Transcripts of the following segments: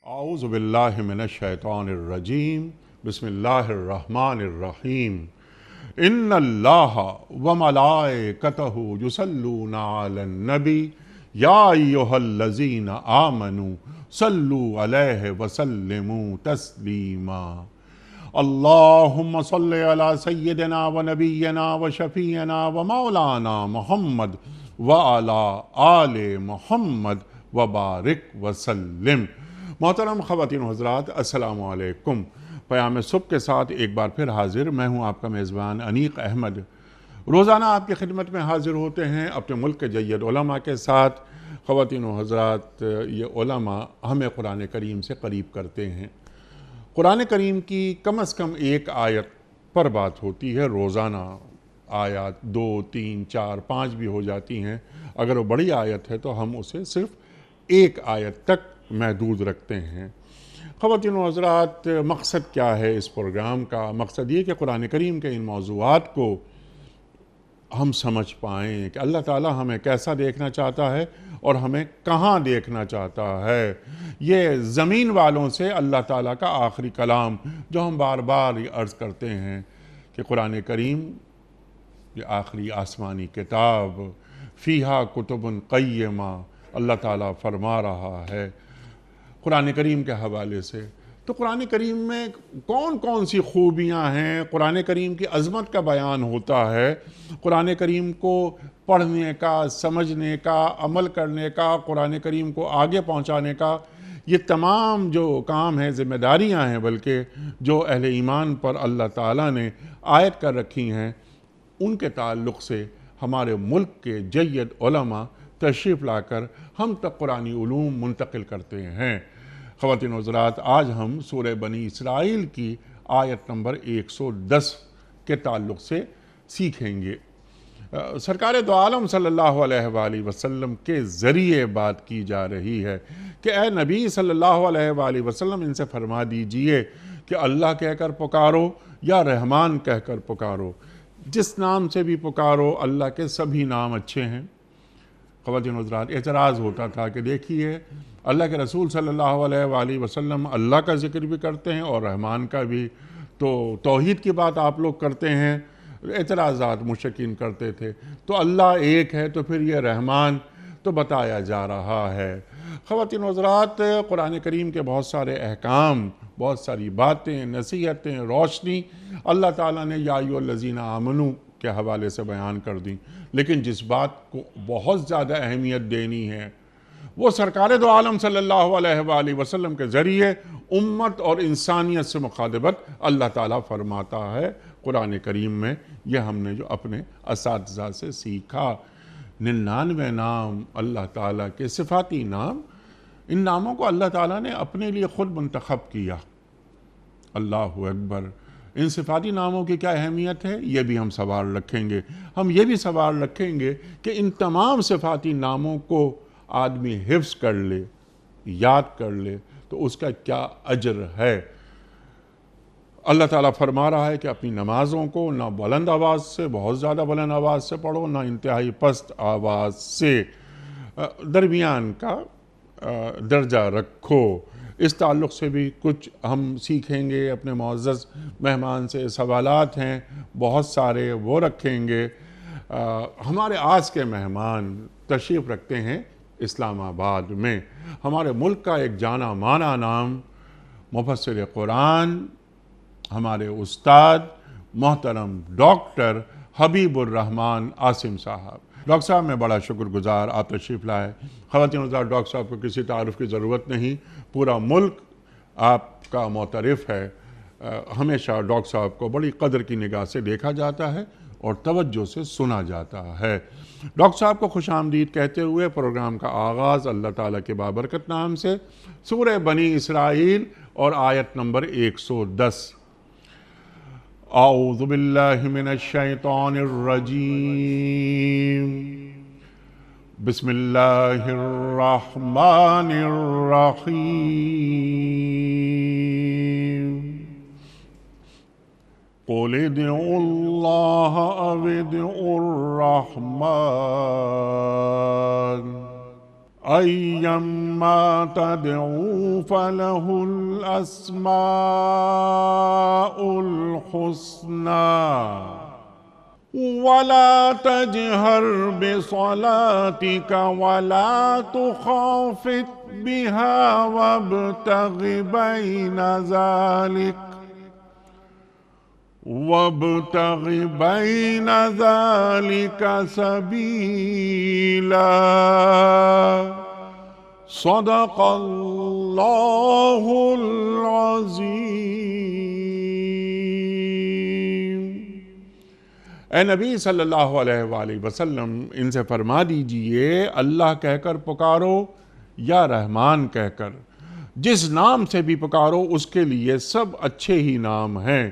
اعوذ باللہ من الشیطان الرجیم بسم اللہ الرحمن الرحیم ان اللہ وملائکتہ یصلون علی النبی یا ایہا الذین آمنوا صلوا علیہ وسلموا تسلیما اللہم صلی علی سیدنا و نبینا و شفیعنا و مولانا محمد وعلی آل محمد وبارک وسلم۔ محترم خواتین و حضرات، السلام علیکم۔ پیام صبح کے ساتھ ایک بار پھر حاضر میں ہوں آپ کا میزبان انیق احمد۔ روزانہ آپ کی خدمت میں حاضر ہوتے ہیں اپنے ملک کے جید علماء کے ساتھ۔ خواتین و حضرات، یہ علماء ہمیں قرآن کریم سے قریب کرتے ہیں۔ قرآن کریم کی کم از کم ایک آیت پر بات ہوتی ہے روزانہ۔ آیات 2، 3، 4، 5 بھی ہو جاتی ہیں۔ اگر وہ بڑی آیت ہے تو ہم اسے صرف ایک آیت تک محدود رکھتے ہیں۔ خواتین و حضرات، مقصد کیا ہے اس پروگرام کا؟ مقصد یہ کہ قرآن کریم کے ان موضوعات کو ہم سمجھ پائیں کہ اللہ تعالیٰ ہمیں کیسا دیکھنا چاہتا ہے اور ہمیں کہاں دیکھنا چاہتا ہے۔ یہ زمین والوں سے اللہ تعالیٰ کا آخری کلام جو ہم بار بار عرض کرتے ہیں کہ قرآن کریم یہ آخری آسمانی کتاب، فیہا کتب قیمہ، اللہ تعالیٰ فرما رہا ہے قرآن کریم کے حوالے سے۔ تو قرآن کریم میں کون کون سی خوبیاں ہیں؟ قرآن کریم کی عظمت کا بیان ہوتا ہے۔ قرآن کریم کو پڑھنے کا، سمجھنے کا، عمل کرنے کا، قرآن کریم کو آگے پہنچانے کا، یہ تمام جو کام ہیں، ذمہ داریاں ہیں بلکہ جو اہل ایمان پر اللہ تعالیٰ نے عائد کر رکھی ہیں، ان کے تعلق سے ہمارے ملک کے جید علماء تشریف لا کر ہم تک قرآنی علوم منتقل کرتے ہیں۔ خواتین و حضرات، آج ہم سورہ بنی اسرائیل کی آیت نمبر 110 کے تعلق سے سیکھیں گے۔ سرکار دو عالم صلی اللہ علیہ وآلہ وسلم کے ذریعے بات کی جا رہی ہے کہ اے نبی صلی اللہ علیہ وآلہ وسلم، ان سے فرما دیجئے کہ اللہ کہہ کر پکارو یا رحمان کہہ کر پکارو، جس نام سے بھی پکارو، اللہ کے سبھی نام اچھے ہیں۔ خواتین و حضرات، اعتراض ہوتا تھا کہ دیکھیے اللہ کے رسول صلی اللہ علیہ وآلہ وسلم اللہ کا ذکر بھی کرتے ہیں اور رحمان کا بھی، تو توحید کی بات آپ لوگ کرتے ہیں۔ اعتراضات مشرکین کرتے تھے، تو اللہ ایک ہے تو پھر یہ رحمان تو بتایا جا رہا ہے۔ خواتین و حضرات، قرآن کریم کے بہت سارے احکام، بہت ساری باتیں، نصیحتیں، روشنی اللہ تعالیٰ نے یا ایھا الذین آمنوا کے حوالے سے بیان کر دیں، لیکن جس بات کو بہت زیادہ اہمیت دینی ہے وہ سرکار دو عالم صلی اللہ علیہ وآلہ وسلم کے ذریعے امت اور انسانیت سے مخاطبت اللہ تعالیٰ فرماتا ہے قرآن کریم میں۔ یہ ہم نے جو اپنے اساتذہ سے سیکھا۔ 99 نام اللہ تعالیٰ کے صفاتی نام، ان ناموں کو اللہ تعالیٰ نے اپنے لیے خود منتخب کیا۔ اللہ اکبر۔ ان صفاتی ناموں کی کیا اہمیت ہے یہ بھی ہم سوال رکھیں گے۔ ہم یہ بھی سوال رکھیں گے کہ ان تمام صفاتی ناموں کو آدمی حفظ کر لے، یاد کر لے تو اس کا کیا اجر ہے۔ اللہ تعالیٰ فرما رہا ہے کہ اپنی نمازوں کو نہ بلند آواز سے، بہت زیادہ بلند آواز سے پڑھو، نہ انتہائی پست آواز سے، درمیان کا درجہ رکھو۔ اس تعلق سے بھی کچھ ہم سیکھیں گے۔ اپنے معزز مہمان سے سوالات ہیں بہت سارے، وہ رکھیں گے۔ ہمارے آج کے مہمان تشریف رکھتے ہیں اسلام آباد میں۔ ہمارے ملک کا ایک جانا مانا نام، مفسر قرآن، ہمارے استاد محترم ڈاکٹر حبیب الرحمن عاصم صاحب۔ ڈاکٹر صاحب میں بڑا شکر گزار آپ تشریف لائے۔ خواتین و حضرات، ڈاکٹر صاحب کو کسی تعارف کی ضرورت نہیں، پورا ملک آپ کا معترف ہے۔ ہمیشہ ڈاکٹر صاحب کو بڑی قدر کی نگاہ سے دیکھا جاتا ہے اور توجہ سے سنا جاتا ہے۔ ڈاکٹر صاحب کو خوش آمدید کہتے ہوئے پروگرام کا آغاز اللہ تعالیٰ کے بابرکت نام سے سورہ بنی اسرائیل اور آیت نمبر 110۔ اعوذ باللہ من الشیطان الرجیم، بسم اللہ الرحمن الرحیم۔ قُلِ ادْعُوا اللَّهَ أَوِ ادْعُوا الرَّحْمَنَ أيما تدعوا فله الأسماء الحسنى ولا تجهر بصلاتك ولا تخافت بها وابتغ بين ذلك سبيلا صدق اللہ العظیم۔ اے نبی صلی اللہ علیہ وآلہ وسلم، ان سے فرما دیجئے اللہ کہہ کر پکارو یا رحمان کہہ کر، جس نام سے بھی پکارو اس کے لیے سب اچھے ہی نام ہیں،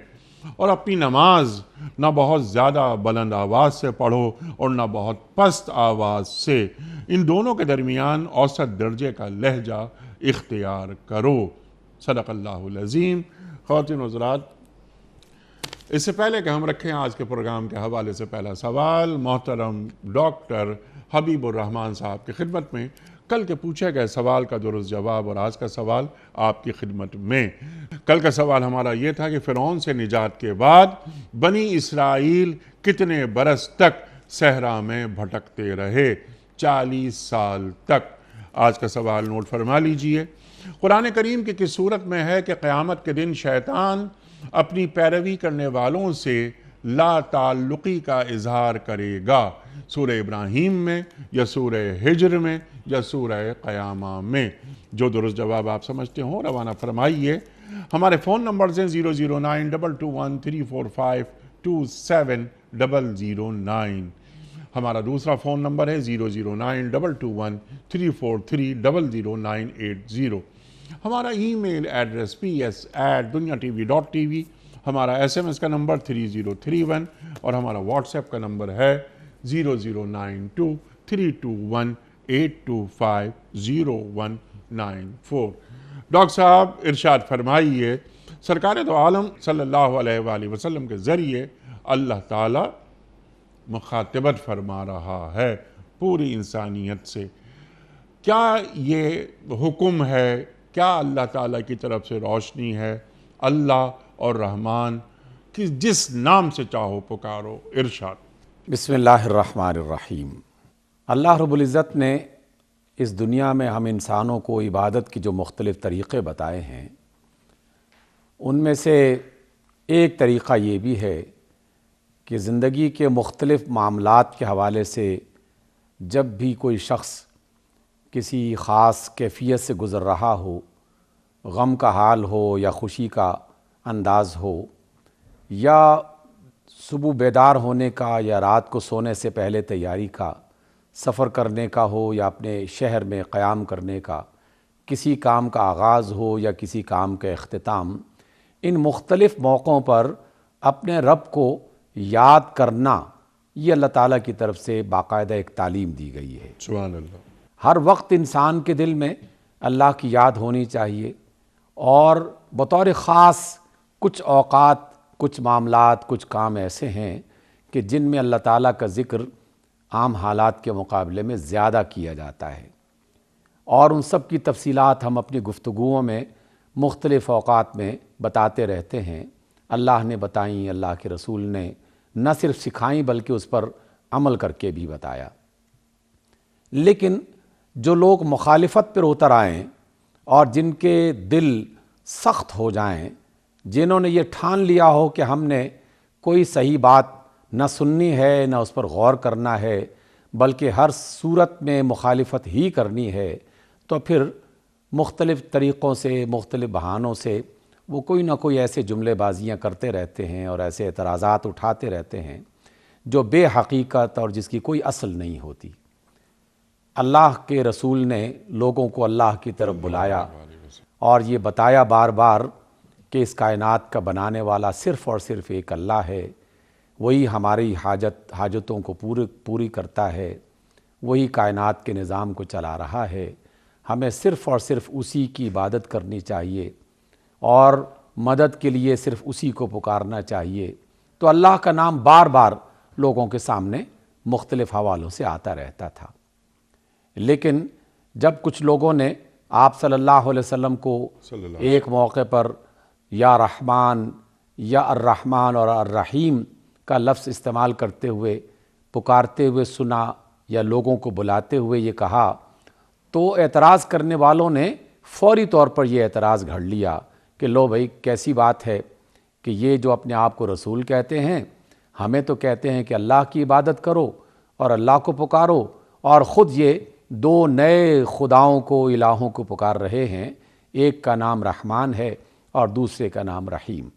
اور اپنی نماز نہ بہت زیادہ بلند آواز سے پڑھو اور نہ بہت پست آواز سے، ان دونوں کے درمیان اوسط درجے کا لہجہ اختیار کرو۔ صدق اللہ العظیم۔ خواتین و حضرات، اس سے پہلے کہ ہم رکھیں آج کے پروگرام کے حوالے سے پہلا سوال محترم ڈاکٹر حبیب الرحمان صاحب کی خدمت میں، کل کے پوچھے گئے سوال کا درست جواب اور آج کا سوال آپ کی خدمت میں۔ کل کا سوال ہمارا یہ تھا کہ فرعون سے نجات کے بعد بنی اسرائیل کتنے برس تک صحرا میں بھٹکتے رہے؟ 40 سال تک۔ آج کا سوال نوٹ فرما لیجئے۔ قرآن کریم کی کس صورت میں ہے کہ قیامت کے دن شیطان اپنی پیروی کرنے والوں سے لا تعلقی کا اظہار کرے گا؟ سورہ ابراہیم میں یا سورہ ہجر میں یا سورہ قیامہ میں؟ جو درست جواب آپ سمجھتے ہوں روانہ فرمائیے۔ ہمارے فون نمبرز ہیں 0092213452709۔ ہمارا دوسرا فون نمبر ہے 009221343009880۔ ہمارا ای میل ایڈریس ps@duniatv.tv، ہمارا SMS کا نمبر 3031، اور ہمارا واٹس ایپ کا نمبر ہے 00923218250194۔ ڈاکٹر صاحب ارشاد فرمائیے، سرکار دو عالم صلی اللہ علیہ وآلہ وسلم کے ذریعے اللہ تعالی مخاطبت فرما رہا ہے پوری انسانیت سے۔ کیا یہ حکم ہے، کیا اللہ تعالیٰ کی طرف سے روشنی ہے؟ اللہ اور رحمان کہ جس نام سے چاہو پکارو، ارشاد۔ بسم اللہ الرحمن الرحیم۔ اللہ رب العزت نے اس دنیا میں ہم انسانوں کو عبادت کی جو مختلف طریقے بتائے ہیں، ان میں سے ایک طریقہ یہ بھی ہے کہ زندگی کے مختلف معاملات کے حوالے سے جب بھی کوئی شخص کسی خاص کیفیت سے گزر رہا ہو، غم کا حال ہو یا خوشی کا انداز ہو، یا صبح بیدار ہونے کا یا رات کو سونے سے پہلے تیاری کا، سفر کرنے کا ہو یا اپنے شہر میں قیام کرنے کا، کسی کام کا آغاز ہو یا کسی کام کا اختتام، ان مختلف موقعوں پر اپنے رب کو یاد کرنا، یہ اللہ تعالیٰ کی طرف سے باقاعدہ ایک تعلیم دی گئی ہے۔ سبحان اللہ۔ ہر وقت انسان کے دل میں اللہ کی یاد ہونی چاہیے، اور بطور خاص کچھ اوقات، کچھ معاملات، کچھ کام ایسے ہیں کہ جن میں اللہ تعالیٰ کا ذکر عام حالات کے مقابلے میں زیادہ کیا جاتا ہے، اور ان سب کی تفصیلات ہم اپنی گفتگوؤں میں مختلف اوقات میں بتاتے رہتے ہیں۔ اللہ نے بتائیں، اللہ کے رسول نے نہ صرف سکھائیں بلکہ اس پر عمل کر کے بھی بتایا۔ لیکن جو لوگ مخالفت پر اتر آئیں اور جن کے دل سخت ہو جائیں، جنہوں نے یہ ٹھان لیا ہو کہ ہم نے کوئی صحیح بات نہ سننی ہے نہ اس پر غور کرنا ہے بلکہ ہر صورت میں مخالفت ہی کرنی ہے، تو پھر مختلف طریقوں سے، مختلف بہانوں سے وہ کوئی نہ کوئی ایسے جملے بازیاں کرتے رہتے ہیں اور ایسے اعتراضات اٹھاتے رہتے ہیں جو بے حقیقت اور جس کی کوئی اصل نہیں ہوتی۔ اللہ کے رسول نے لوگوں کو اللہ کی طرف بلایا اور یہ بتایا بار بار کہ اس کائنات کا بنانے والا صرف اور صرف ایک اللہ ہے، وہی ہماری حاجتوں کو پوری کرتا ہے، وہی کائنات کے نظام کو چلا رہا ہے، ہمیں صرف اور صرف اسی کی عبادت کرنی چاہیے اور مدد کے لیے صرف اسی کو پکارنا چاہیے۔ تو اللہ کا نام بار بار لوگوں کے سامنے مختلف حوالوں سے آتا رہتا تھا، لیکن جب کچھ لوگوں نے آپ صلی اللہ علیہ وسلم کو ایک موقع پر یا رحمان یا الرحمن اور الرحیم کا لفظ استعمال کرتے ہوئے پکارتے ہوئے سنا یا لوگوں کو بلاتے ہوئے یہ کہا، تو اعتراض کرنے والوں نے فوری طور پر یہ اعتراض گھڑ لیا کہ لو بھائی کیسی بات ہے کہ یہ جو اپنے آپ کو رسول کہتے ہیں، ہمیں تو کہتے ہیں کہ اللہ کی عبادت کرو اور اللہ کو پکارو، اور خود یہ دو نئے خداؤں کو، الہوں کو پکار رہے ہیں، ایک کا نام رحمان ہے اور دوسرے کا نام رحیم۔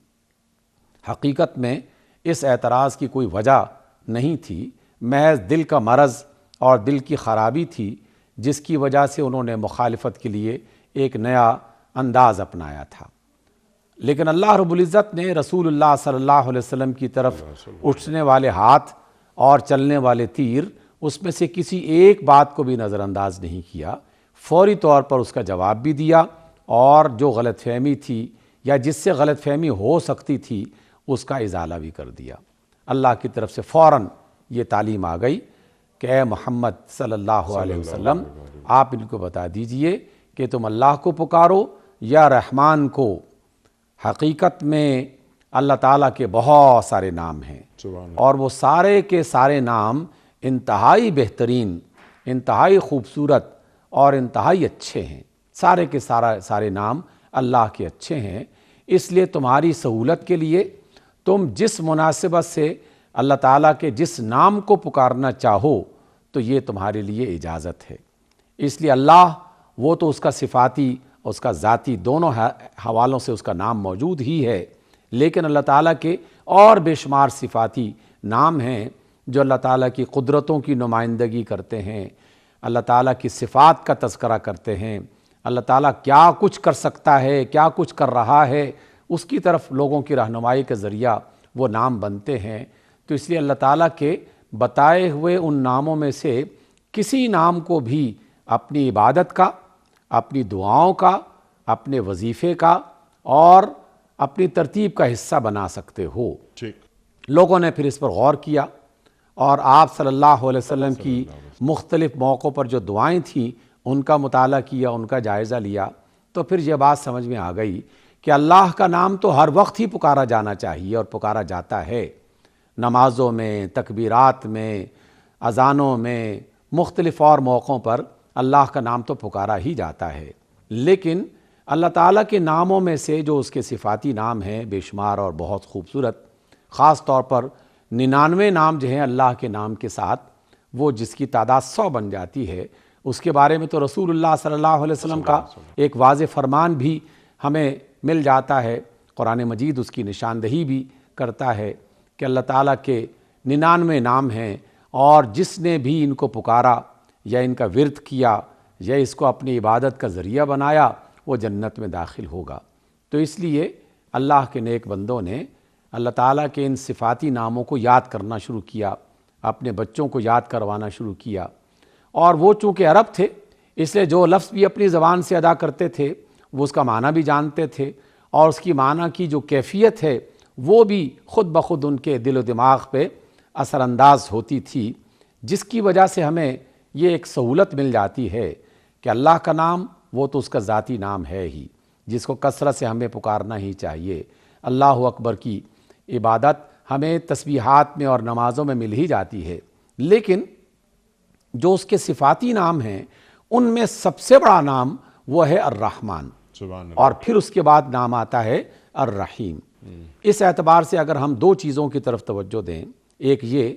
حقیقت میں اس اعتراض کی کوئی وجہ نہیں تھی، محض دل کا مرض اور دل کی خرابی تھی، جس کی وجہ سے انہوں نے مخالفت کے لیے ایک نیا انداز اپنایا تھا۔ لیکن اللہ رب العزت نے رسول اللہ صلی اللہ علیہ وسلم کی طرف اٹھنے والے ہاتھ اور چلنے والے تیر، اس میں سے کسی ایک بات کو بھی نظر انداز نہیں کیا، فوری طور پر اس کا جواب بھی دیا، اور جو غلط فہمی تھی یا جس سے غلط فہمی ہو سکتی تھی اس کا ازالہ بھی کر دیا۔ اللہ کی طرف سے فوراً یہ تعلیم آ گئی کہ اے محمد صلی اللہ علیہ وسلم، آپ ان کو بتا دیجئے کہ تم اللہ کو پکارو یا رحمان کو۔ حقیقت میں اللہ تعالیٰ کے بہت سارے نام ہیں، اور وہ سارے کے سارے نام انتہائی بہترین، انتہائی خوبصورت اور انتہائی اچھے ہیں۔ سارے کے سارے نام اللہ کے اچھے ہیں، اس لیے تمہاری سہولت کے لیے تم جس مناسبت سے اللہ تعالیٰ کے جس نام کو پکارنا چاہو تو یہ تمہارے لیے اجازت ہے۔ اس لیے اللہ وہ تو اس کا صفاتی، اس کا ذاتی دونوں حوالوں سے اس کا نام موجود ہی ہے، لیکن اللہ تعالیٰ کے اور بے شمار صفاتی نام ہیں جو اللہ تعالیٰ کی قدرتوں کی نمائندگی کرتے ہیں، اللہ تعالیٰ کی صفات کا تذکرہ کرتے ہیں، اللہ تعالیٰ کیا کچھ کر سکتا ہے، کیا کچھ کر رہا ہے، اس کی طرف لوگوں کی رہنمائی کے ذریعہ وہ نام بنتے ہیں۔ تو اس لیے اللہ تعالیٰ کے بتائے ہوئے ان ناموں میں سے کسی نام کو بھی اپنی عبادت کا، اپنی دعاؤں کا، اپنے وظیفے کا اور اپنی ترتیب کا حصہ بنا سکتے ہو۔ لوگوں نے پھر اس پر غور کیا، اور آپ صلی اللہ علیہ وسلم کی مختلف موقعوں پر جو دعائیں تھیں ان کا مطالعہ کیا، ان کا جائزہ لیا، تو پھر یہ بات سمجھ میں آ گئی کہ اللہ کا نام تو ہر وقت ہی پکارا جانا چاہیے اور پکارا جاتا ہے، نمازوں میں، تکبیرات میں، اذانوں میں، مختلف اور موقعوں پر اللہ کا نام تو پکارا ہی جاتا ہے۔ لیکن اللہ تعالیٰ کے ناموں میں سے جو اس کے صفاتی نام ہیں بے شمار اور بہت خوبصورت، خاص طور پر 99 نام جو ہیں اللہ کے نام کے ساتھ، وہ جس کی تعداد 100 بن جاتی ہے، اس کے بارے میں تو رسول اللہ صلی اللہ علیہ وسلم کا ایک واضح فرمان بھی ہمیں مل جاتا ہے۔ قرآن مجید اس کی نشاندہی بھی کرتا ہے کہ اللہ تعالیٰ کے 99 نام ہیں، اور جس نے بھی ان کو پکارا یا ان کا ورد کیا یا اس کو اپنی عبادت کا ذریعہ بنایا، وہ جنت میں داخل ہوگا۔ تو اس لیے اللہ کے نیک بندوں نے اللہ تعالیٰ کے ان صفاتی ناموں کو یاد کرنا شروع کیا، اپنے بچوں کو یاد کروانا شروع کیا، اور وہ چونکہ عرب تھے اس لیے جو لفظ بھی اپنی زبان سے ادا کرتے تھے وہ اس کا معنی بھی جانتے تھے، اور اس کی معنی کی جو کیفیت ہے وہ بھی خود بخود ان کے دل و دماغ پہ اثر انداز ہوتی تھی، جس کی وجہ سے ہمیں یہ ایک سہولت مل جاتی ہے کہ اللہ کا نام وہ تو اس کا ذاتی نام ہے ہی، جس کو کثرت سے ہمیں پکارنا ہی چاہیے۔ اللہ اکبر کی عبادت ہمیں تسبیحات میں اور نمازوں میں مل ہی جاتی ہے، لیکن جو اس کے صفاتی نام ہیں ان میں سب سے بڑا نام وہ ہے الرحمن، اور پھر اس کے بعد نام آتا ہے الرحیم۔ اس اعتبار سے اگر ہم دو چیزوں کی طرف توجہ دیں، ایک یہ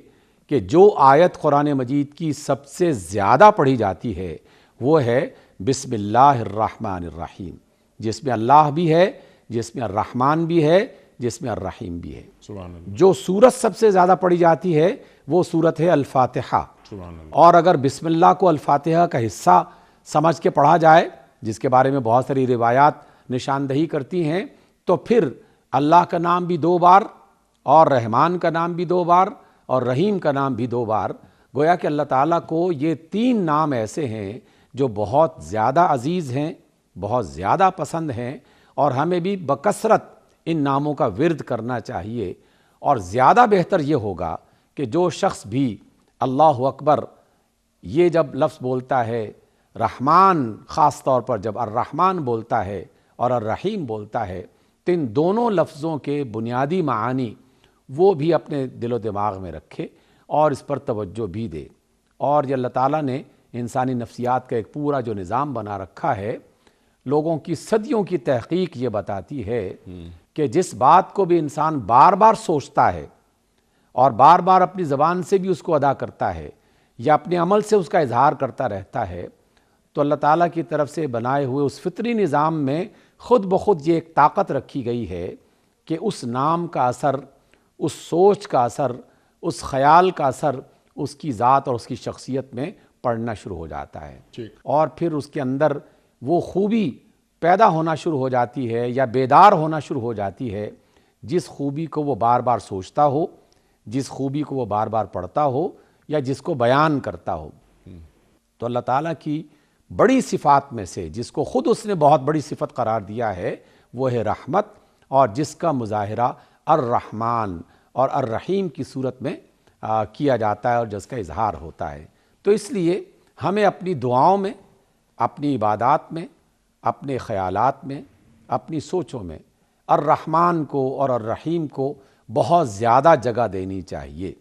کہ جو آیت قرآن مجید کی سب سے زیادہ پڑھی جاتی ہے وہ ہے بسم اللہ الرحمن الرحیم، جس میں اللہ بھی ہے، جس میں الرحمن بھی ہے، جس میں الرحیم بھی ہے۔ جو سورت سب سے زیادہ پڑھی جاتی ہے وہ سورت ہے الفاتحہ، اور اگر بسم اللہ کو الفاتحہ کا حصہ سمجھ کے پڑھا جائے، جس کے بارے میں بہت ساری روایات نشاندہی کرتی ہیں، تو پھر اللہ کا نام بھی 2 بار، اور رحمان کا نام بھی 2 بار، اور رحیم کا نام بھی 2 بار، گویا کہ اللہ تعالیٰ کو یہ 3 نام ایسے ہیں جو بہت زیادہ عزیز ہیں، بہت زیادہ پسند ہیں، اور ہمیں بھی بکثرت ان ناموں کا ورد کرنا چاہیے۔ اور زیادہ بہتر یہ ہوگا کہ جو شخص بھی اللہ اکبر یہ جب لفظ بولتا ہے، رحمان خاص طور پر جب الرحمن بولتا ہے اور الرحیم بولتا ہے تو ان دونوں لفظوں کے بنیادی معانی وہ بھی اپنے دل و دماغ میں رکھے اور اس پر توجہ بھی دے۔ اور یہ اللہ تعالیٰ نے انسانی نفسیات کا ایک پورا جو نظام بنا رکھا ہے، لوگوں کی صدیوں کی تحقیق یہ بتاتی ہے کہ جس بات کو بھی انسان بار بار سوچتا ہے اور بار بار اپنی زبان سے بھی اس کو ادا کرتا ہے یا اپنے عمل سے اس کا اظہار کرتا رہتا ہے، تو اللہ تعالیٰ کی طرف سے بنائے ہوئے اس فطری نظام میں خود بخود یہ ایک طاقت رکھی گئی ہے کہ اس نام کا اثر، اس سوچ کا اثر، اس خیال کا اثر اس کی ذات اور اس کی شخصیت میں پڑنا شروع ہو جاتا ہے، اور پھر اس کے اندر وہ خوبی پیدا ہونا شروع ہو جاتی ہے یا بیدار ہونا شروع ہو جاتی ہے جس خوبی کو وہ بار بار سوچتا ہو، جس خوبی کو وہ بار بار پڑھتا ہو یا جس کو بیان کرتا ہو۔ تو اللہ تعالیٰ کی بڑی صفات میں سے جس کو خود اس نے بہت بڑی صفت قرار دیا ہے وہ ہے رحمت، اور جس کا مظاہرہ الرحمن اور الرحیم کی صورت میں کیا جاتا ہے اور جس کا اظہار ہوتا ہے۔ تو اس لیے ہمیں اپنی دعاؤں میں، اپنی عبادات میں، اپنے خیالات میں، اپنی سوچوں میں الرحمن کو اور الرحیم کو بہت زیادہ جگہ دینی چاہیے۔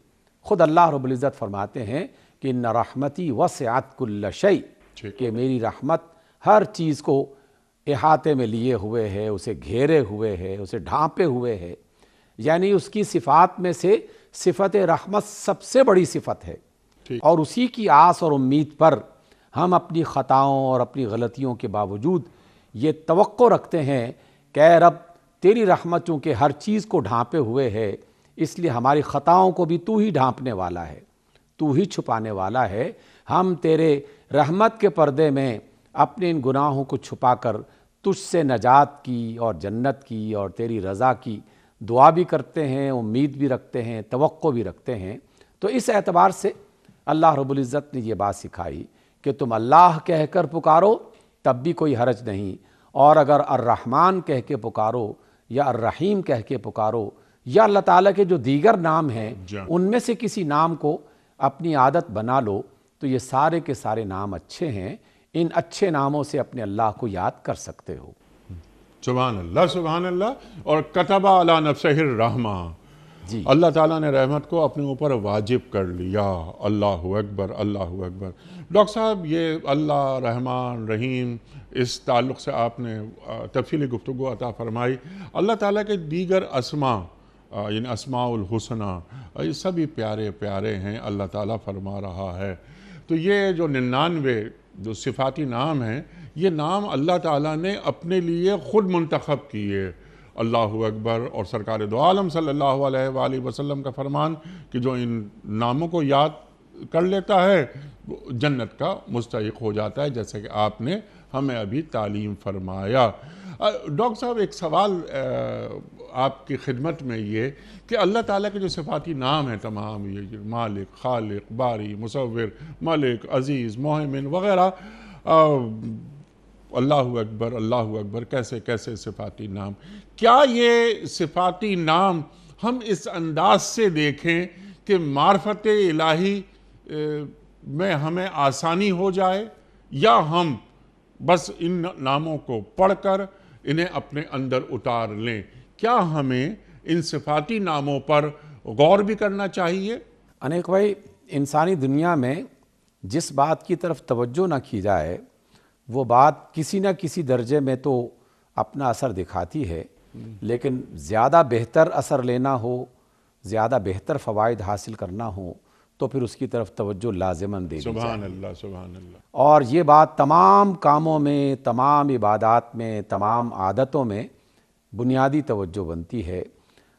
خود اللہ رب العزت فرماتے ہیں کہ ان رحمتی وسعت کل شیء، کہ میری رحمت ہر چیز کو احاطے میں لیے ہوئے ہے، اسے گھیرے ہوئے ہے، اسے ڈھانپے ہوئے ہے، یعنی اس کی صفات میں سے صفت رحمت سب سے بڑی صفت ہے، اور اسی کی آس اور امید پر ہم اپنی خطاؤں اور اپنی غلطیوں کے باوجود یہ توقع رکھتے ہیں کہ اے رب تیری رحمت چونکہ ہر چیز کو ڈھانپے ہوئے ہے، اس لیے ہماری خطاؤں کو بھی تو ہی ڈھانپنے والا ہے، تو ہی چھپانے والا ہے۔ ہم تیرے رحمت کے پردے میں اپنے ان گناہوں کو چھپا کر تجھ سے نجات کی اور جنت کی اور تیری رضا کی دعا بھی کرتے ہیں، امید بھی رکھتے ہیں، توقع بھی رکھتے ہیں۔ تو اس اعتبار سے اللہ رب العزت نے یہ بات سکھائی کہ تم اللہ کہہ کر پکارو تب بھی کوئی حرج نہیں، اور اگر الرحمن کہہ کے پکارو یا الرحیم کہہ کے پکارو یا اللہ تعالیٰ کے جو دیگر نام ہیں ان میں سے کسی نام کو اپنی عادت بنا لو، تو یہ سارے کے سارے نام اچھے ہیں، ان اچھے ناموں سے اپنے اللہ کو یاد کر سکتے ہو۔ سبحان اللہ، سبحان اللہ۔ اور کتب علی نفسہ الرحمہ، اللہ تعالیٰ نے رحمت کو اپنے اوپر واجب کر لیا۔ اللہ اکبر، اللہ اکبر۔ ڈاکٹر صاحب، یہ اللہ رحمان رحیم، اس تعلق سے آپ نے تفصیلی گفتگو عطا فرمائی۔ اللہ تعالیٰ کے دیگر اسماء، یعنی اسماء الحسنہ، یہ سبھی پیارے پیارے ہیں، اللہ تعالیٰ فرما رہا ہے۔ تو یہ جو 99 جو صفاتی نام ہیں، یہ نام اللہ تعالیٰ نے اپنے لیے خود منتخب کیے۔ اللہ اکبر۔ اور سرکار دو عالم صلی اللہ علیہ وآلہ وسلم کا فرمان کہ جو ان ناموں کو یاد کر لیتا ہے وہ جنت کا مستحق ہو جاتا ہے، جیسے کہ آپ نے ہمیں ابھی تعلیم فرمایا۔ ڈاکٹر صاحب، ایک سوال آپ کی خدمت میں یہ کہ اللہ تعالیٰ کے جو صفاتی نام ہیں تمام، یہ مالک، خالق، باری، مصور، ملک، عزیز، محیمن وغیرہ، اللہ اکبر، اللہ اکبر، کیسے کیسے صفاتی نام، کیا یہ صفاتی نام ہم اس انداز سے دیکھیں کہ معرفت الہی میں ہمیں آسانی ہو جائے، یا ہم بس ان ناموں کو پڑھ کر انہیں اپنے اندر اتار لیں؟ کیا ہمیں ان صفاتی ناموں پر غور بھی کرنا چاہیے؟ انیک بھائی، انسانی دنیا میں جس بات کی طرف توجہ نہ کی جائے وہ بات کسی نہ کسی درجے میں تو اپنا اثر دکھاتی ہے، لیکن زیادہ بہتر اثر لینا ہو، زیادہ بہتر فوائد حاصل کرنا ہو تو پھر اس کی طرف توجہ لازماً دینی چاہیے۔ سبحان اللہ، سبحان اللہ۔ اور یہ بات تمام کاموں میں، تمام عبادات میں، تمام عادتوں میں بنیادی توجہ بنتی ہے۔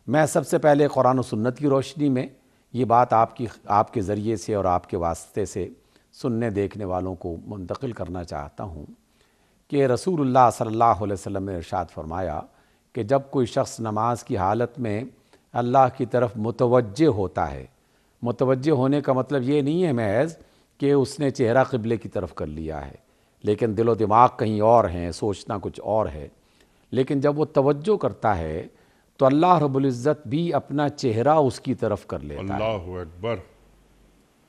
میں سب سے پہلے قرآن و سنت کی روشنی میں یہ بات آپ کے ذریعے سے اور آپ کے واسطے سے سننے دیکھنے والوں کو منتقل کرنا چاہتا ہوں کہ رسول اللہ صلی اللہ علیہ وسلم نے ارشاد فرمایا کہ جب کوئی شخص نماز کی حالت میں اللہ کی طرف متوجہ ہوتا ہے، متوجہ ہونے کا مطلب یہ نہیں ہے محض کہ اس نے چہرہ قبلے کی طرف کر لیا ہے، لیکن دل و دماغ کہیں اور ہیں، سوچنا کچھ اور ہے، لیکن جب وہ توجہ کرتا ہے تو اللہ رب العزت بھی اپنا چہرہ اس کی طرف کر لیتا ہے۔ اللہ اکبر۔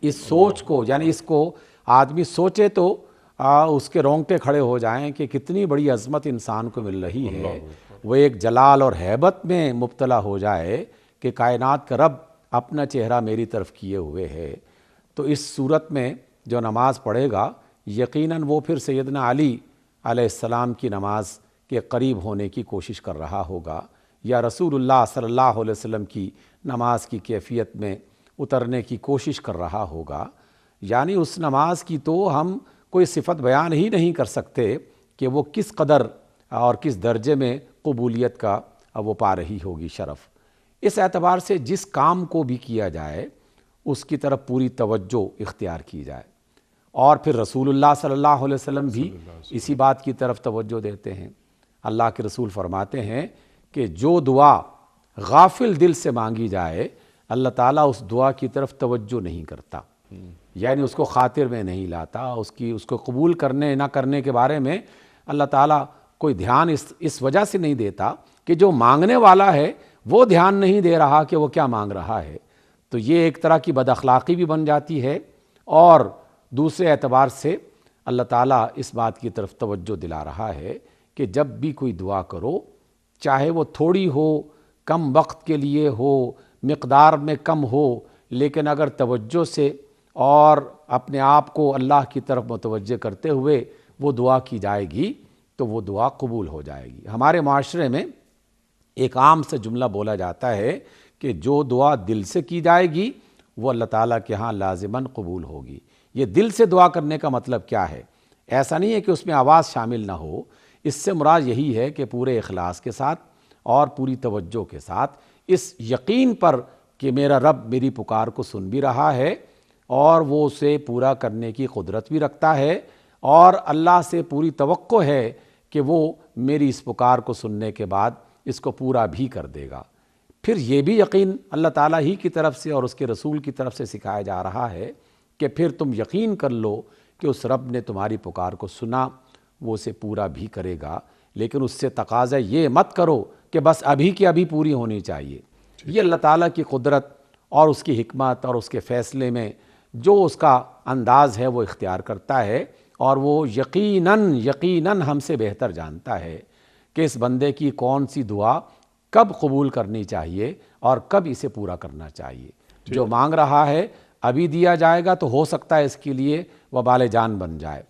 اس سوچ کو، یعنی اس کو آدمی سوچے تو اس کے رونگٹے کھڑے ہو جائیں کہ کتنی بڑی عظمت انسان کو مل رہی ہے، وہ ایک جلال اور ہیبت میں مبتلا ہو جائے کہ کائنات کا رب اپنا چہرہ میری طرف کیے ہوئے ہے۔ تو اس صورت میں جو نماز پڑھے گا یقیناً وہ پھر سیدنا علی علیہ السلام کی نماز کے قریب ہونے کی کوشش کر رہا ہوگا، یا رسول اللہ صلی اللہ علیہ وسلم کی نماز کی کیفیت میں اترنے کی کوشش کر رہا ہوگا۔ یعنی اس نماز کی تو ہم کوئی صفت بیان ہی نہیں کر سکتے کہ وہ کس قدر اور کس درجے میں قبولیت کا وہ پا رہی ہوگی شرف۔ اس اعتبار سے جس کام کو بھی کیا جائے اس کی طرف پوری توجہ اختیار کی جائے، اور پھر رسول اللہ صلی اللہ علیہ وسلم بھی اسی بات کی طرف توجہ دیتے ہیں۔ اللہ کے رسول فرماتے ہیں کہ جو دعا غافل دل سے مانگی جائے اللہ تعالیٰ اس دعا کی طرف توجہ نہیں کرتا، یعنی اس کو خاطر میں نہیں لاتا، اس کو قبول کرنے نہ کرنے کے بارے میں اللہ تعالیٰ کوئی دھیان اس وجہ سے نہیں دیتا کہ جو مانگنے والا ہے وہ دھیان نہیں دے رہا کہ وہ کیا مانگ رہا ہے۔ تو یہ ایک طرح کی بد اخلاقی بھی بن جاتی ہے، اور دوسرے اعتبار سے اللہ تعالیٰ اس بات کی طرف توجہ دلا رہا ہے کہ جب بھی کوئی دعا کرو، چاہے وہ تھوڑی ہو، کم وقت کے لیے ہو، مقدار میں کم ہو، لیکن اگر توجہ سے اور اپنے آپ کو اللہ کی طرف متوجہ کرتے ہوئے وہ دعا کی جائے گی تو وہ دعا قبول ہو جائے گی۔ ہمارے معاشرے میں ایک عام سے جملہ بولا جاتا ہے کہ جو دعا دل سے کی جائے گی وہ اللہ تعالیٰ کے ہاں لازماً قبول ہوگی۔ یہ دل سے دعا کرنے کا مطلب کیا ہے؟ ایسا نہیں ہے کہ اس میں آواز شامل نہ ہو، اس سے مراد یہی ہے کہ پورے اخلاص کے ساتھ اور پوری توجہ کے ساتھ، اس یقین پر کہ میرا رب میری پکار کو سن بھی رہا ہے اور وہ اسے پورا کرنے کی قدرت بھی رکھتا ہے، اور اللہ سے پوری توقع ہے کہ وہ میری اس پکار کو سننے کے بعد اس کو پورا بھی کر دے گا۔ پھر یہ بھی یقین اللہ تعالیٰ ہی کی طرف سے اور اس کے رسول کی طرف سے سکھایا جا رہا ہے کہ پھر تم یقین کر لو کہ اس رب نے تمہاری پکار کو سنا، وہ اسے پورا بھی کرے گا، لیکن اس سے تقاضا یہ مت کرو کہ بس ابھی کی ابھی پوری ہونی چاہیے۔ یہ اللہ تعالیٰ کی قدرت اور اس کی حکمت اور اس کے فیصلے میں جو اس کا انداز ہے وہ اختیار کرتا ہے، اور وہ یقیناً ہم سے بہتر جانتا ہے کہ اس بندے کی کون سی دعا کب قبول کرنی چاہیے اور کب اسے پورا کرنا چاہیے۔ جو مانگ رہا ہے ابھی دیا جائے گا تو ہو سکتا ہے اس کے لیے وبال جان بن جائے،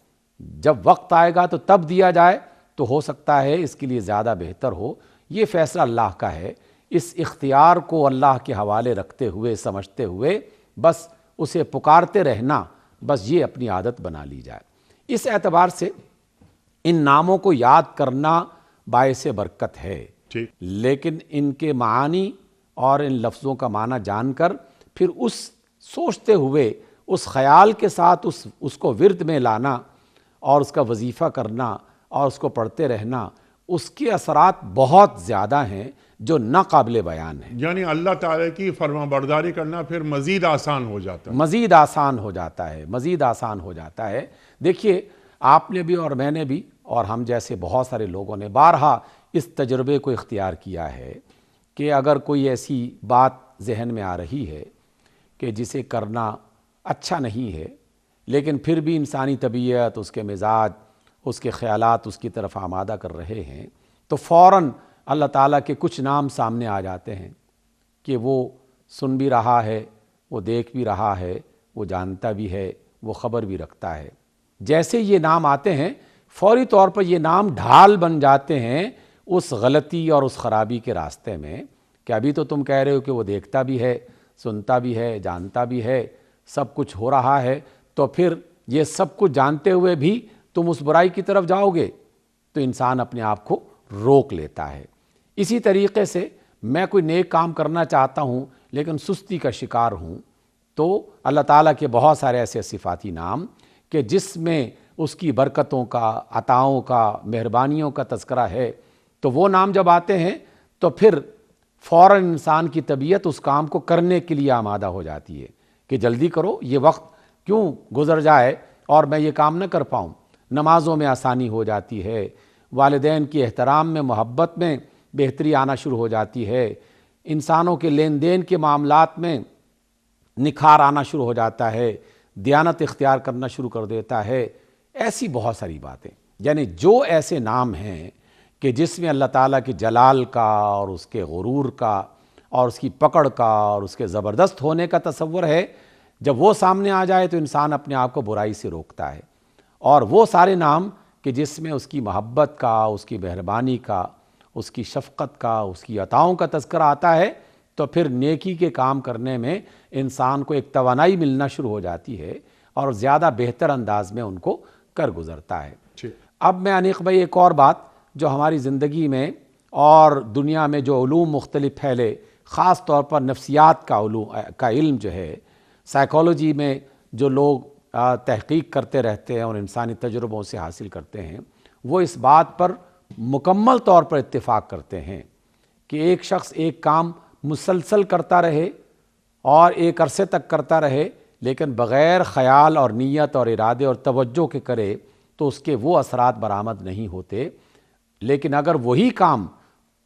جب وقت آئے گا تو تب دیا جائے تو ہو سکتا ہے اس کے لیے زیادہ بہتر ہو۔ یہ فیصلہ اللہ کا ہے، اس اختیار کو اللہ کے حوالے رکھتے ہوئے سمجھتے ہوئے بس اسے پکارتے رہنا، بس یہ اپنی عادت بنا لی جائے۔ اس اعتبار سے ان ناموں کو یاد کرنا باعث برکت ہے، لیکن ان کے معانی اور ان لفظوں کا معنی جان کر پھر اس سوچتے ہوئے اس خیال کے ساتھ اس کو ورد میں لانا اور اس کا وظیفہ کرنا اور اس کو پڑھتے رہنا، اس کے اثرات بہت زیادہ ہیں جو ناقابل بیان ہیں۔ یعنی اللہ تعالیٰ کی فرما برداری کرنا پھر مزید آسان ہو جاتا ہے، مزید آسان ہو جاتا ہے۔ دیکھیے، آپ نے بھی اور میں نے بھی اور ہم جیسے بہت سارے لوگوں نے بارہا اس تجربے کو اختیار کیا ہے کہ اگر کوئی ایسی بات ذہن میں آ رہی ہے کہ جسے کرنا اچھا نہیں ہے، لیکن پھر بھی انسانی طبیعت، اس کے مزاج، اس کے خیالات اس کی طرف آمادہ کر رہے ہیں، تو فوراً اللہ تعالیٰ کے کچھ نام سامنے آ جاتے ہیں کہ وہ سن بھی رہا ہے، وہ دیکھ بھی رہا ہے، وہ جانتا بھی ہے، وہ خبر بھی رکھتا ہے۔ جیسے یہ نام آتے ہیں فوری طور پر یہ نام ڈھال بن جاتے ہیں اس غلطی اور اس خرابی کے راستے میں کہ ابھی تو تم کہہ رہے ہو کہ وہ دیکھتا بھی ہے، سنتا بھی ہے، جانتا بھی ہے، سب کچھ ہو رہا ہے، تو پھر یہ سب کچھ جانتے ہوئے بھی تم اس برائی کی طرف جاؤ گے، تو انسان اپنے آپ کو روک لیتا ہے۔ اسی طریقے سے میں کوئی نیک کام کرنا چاہتا ہوں لیکن سستی کا شکار ہوں، تو اللہ تعالیٰ کے بہت سارے ایسے صفاتی نام کہ جس میں اس کی برکتوں کا، عطاؤں کا، مہربانیوں کا تذکرہ ہے، تو وہ نام جب آتے ہیں تو پھر فوراً انسان کی طبیعت اس کام کو کرنے کے لیے آمادہ ہو جاتی ہے کہ جلدی کرو، یہ وقت کیوں گزر جائے اور میں یہ کام نہ کر پاؤں۔ نمازوں میں آسانی ہو جاتی ہے، والدین کی احترام میں، محبت میں بہتری آنا شروع ہو جاتی ہے، انسانوں کے لین دین کے معاملات میں نکھار آنا شروع ہو جاتا ہے، دیانت اختیار کرنا شروع کر دیتا ہے۔ ایسی بہت ساری باتیں، یعنی جو ایسے نام ہیں کہ جس میں اللہ تعالیٰ کے جلال کا اور اس کے غرور کا اور اس کی پکڑ کا اور اس کے زبردست ہونے کا تصور ہے، جب وہ سامنے آ جائے تو انسان اپنے آپ کو برائی سے روکتا ہے۔ اور وہ سارے نام کہ جس میں اس کی محبت کا، اس کی مہربانی کا، اس کی شفقت کا، اس کی عطاؤں کا تذکرہ آتا ہے، تو پھر نیکی کے کام کرنے میں انسان کو ایک توانائی ملنا شروع ہو جاتی ہے اور زیادہ بہتر انداز میں ان کو کر گزرتا ہے۔ اب میں انیق بھائی ایک اور بات جو ہماری زندگی میں اور دنیا میں جو علوم مختلف پھیلے، خاص طور پر نفسیات کا علم جو ہے، سائیکالوجی میں جو لوگ تحقیق کرتے رہتے ہیں اور انسانی تجربوں سے حاصل کرتے ہیں، وہ اس بات پر مکمل طور پر اتفاق کرتے ہیں کہ ایک شخص ایک کام مسلسل کرتا رہے اور ایک عرصے تک کرتا رہے، لیکن بغیر خیال اور نیت اور ارادے اور توجہ کے کرے تو اس کے وہ اثرات برآمد نہیں ہوتے، لیکن اگر وہی کام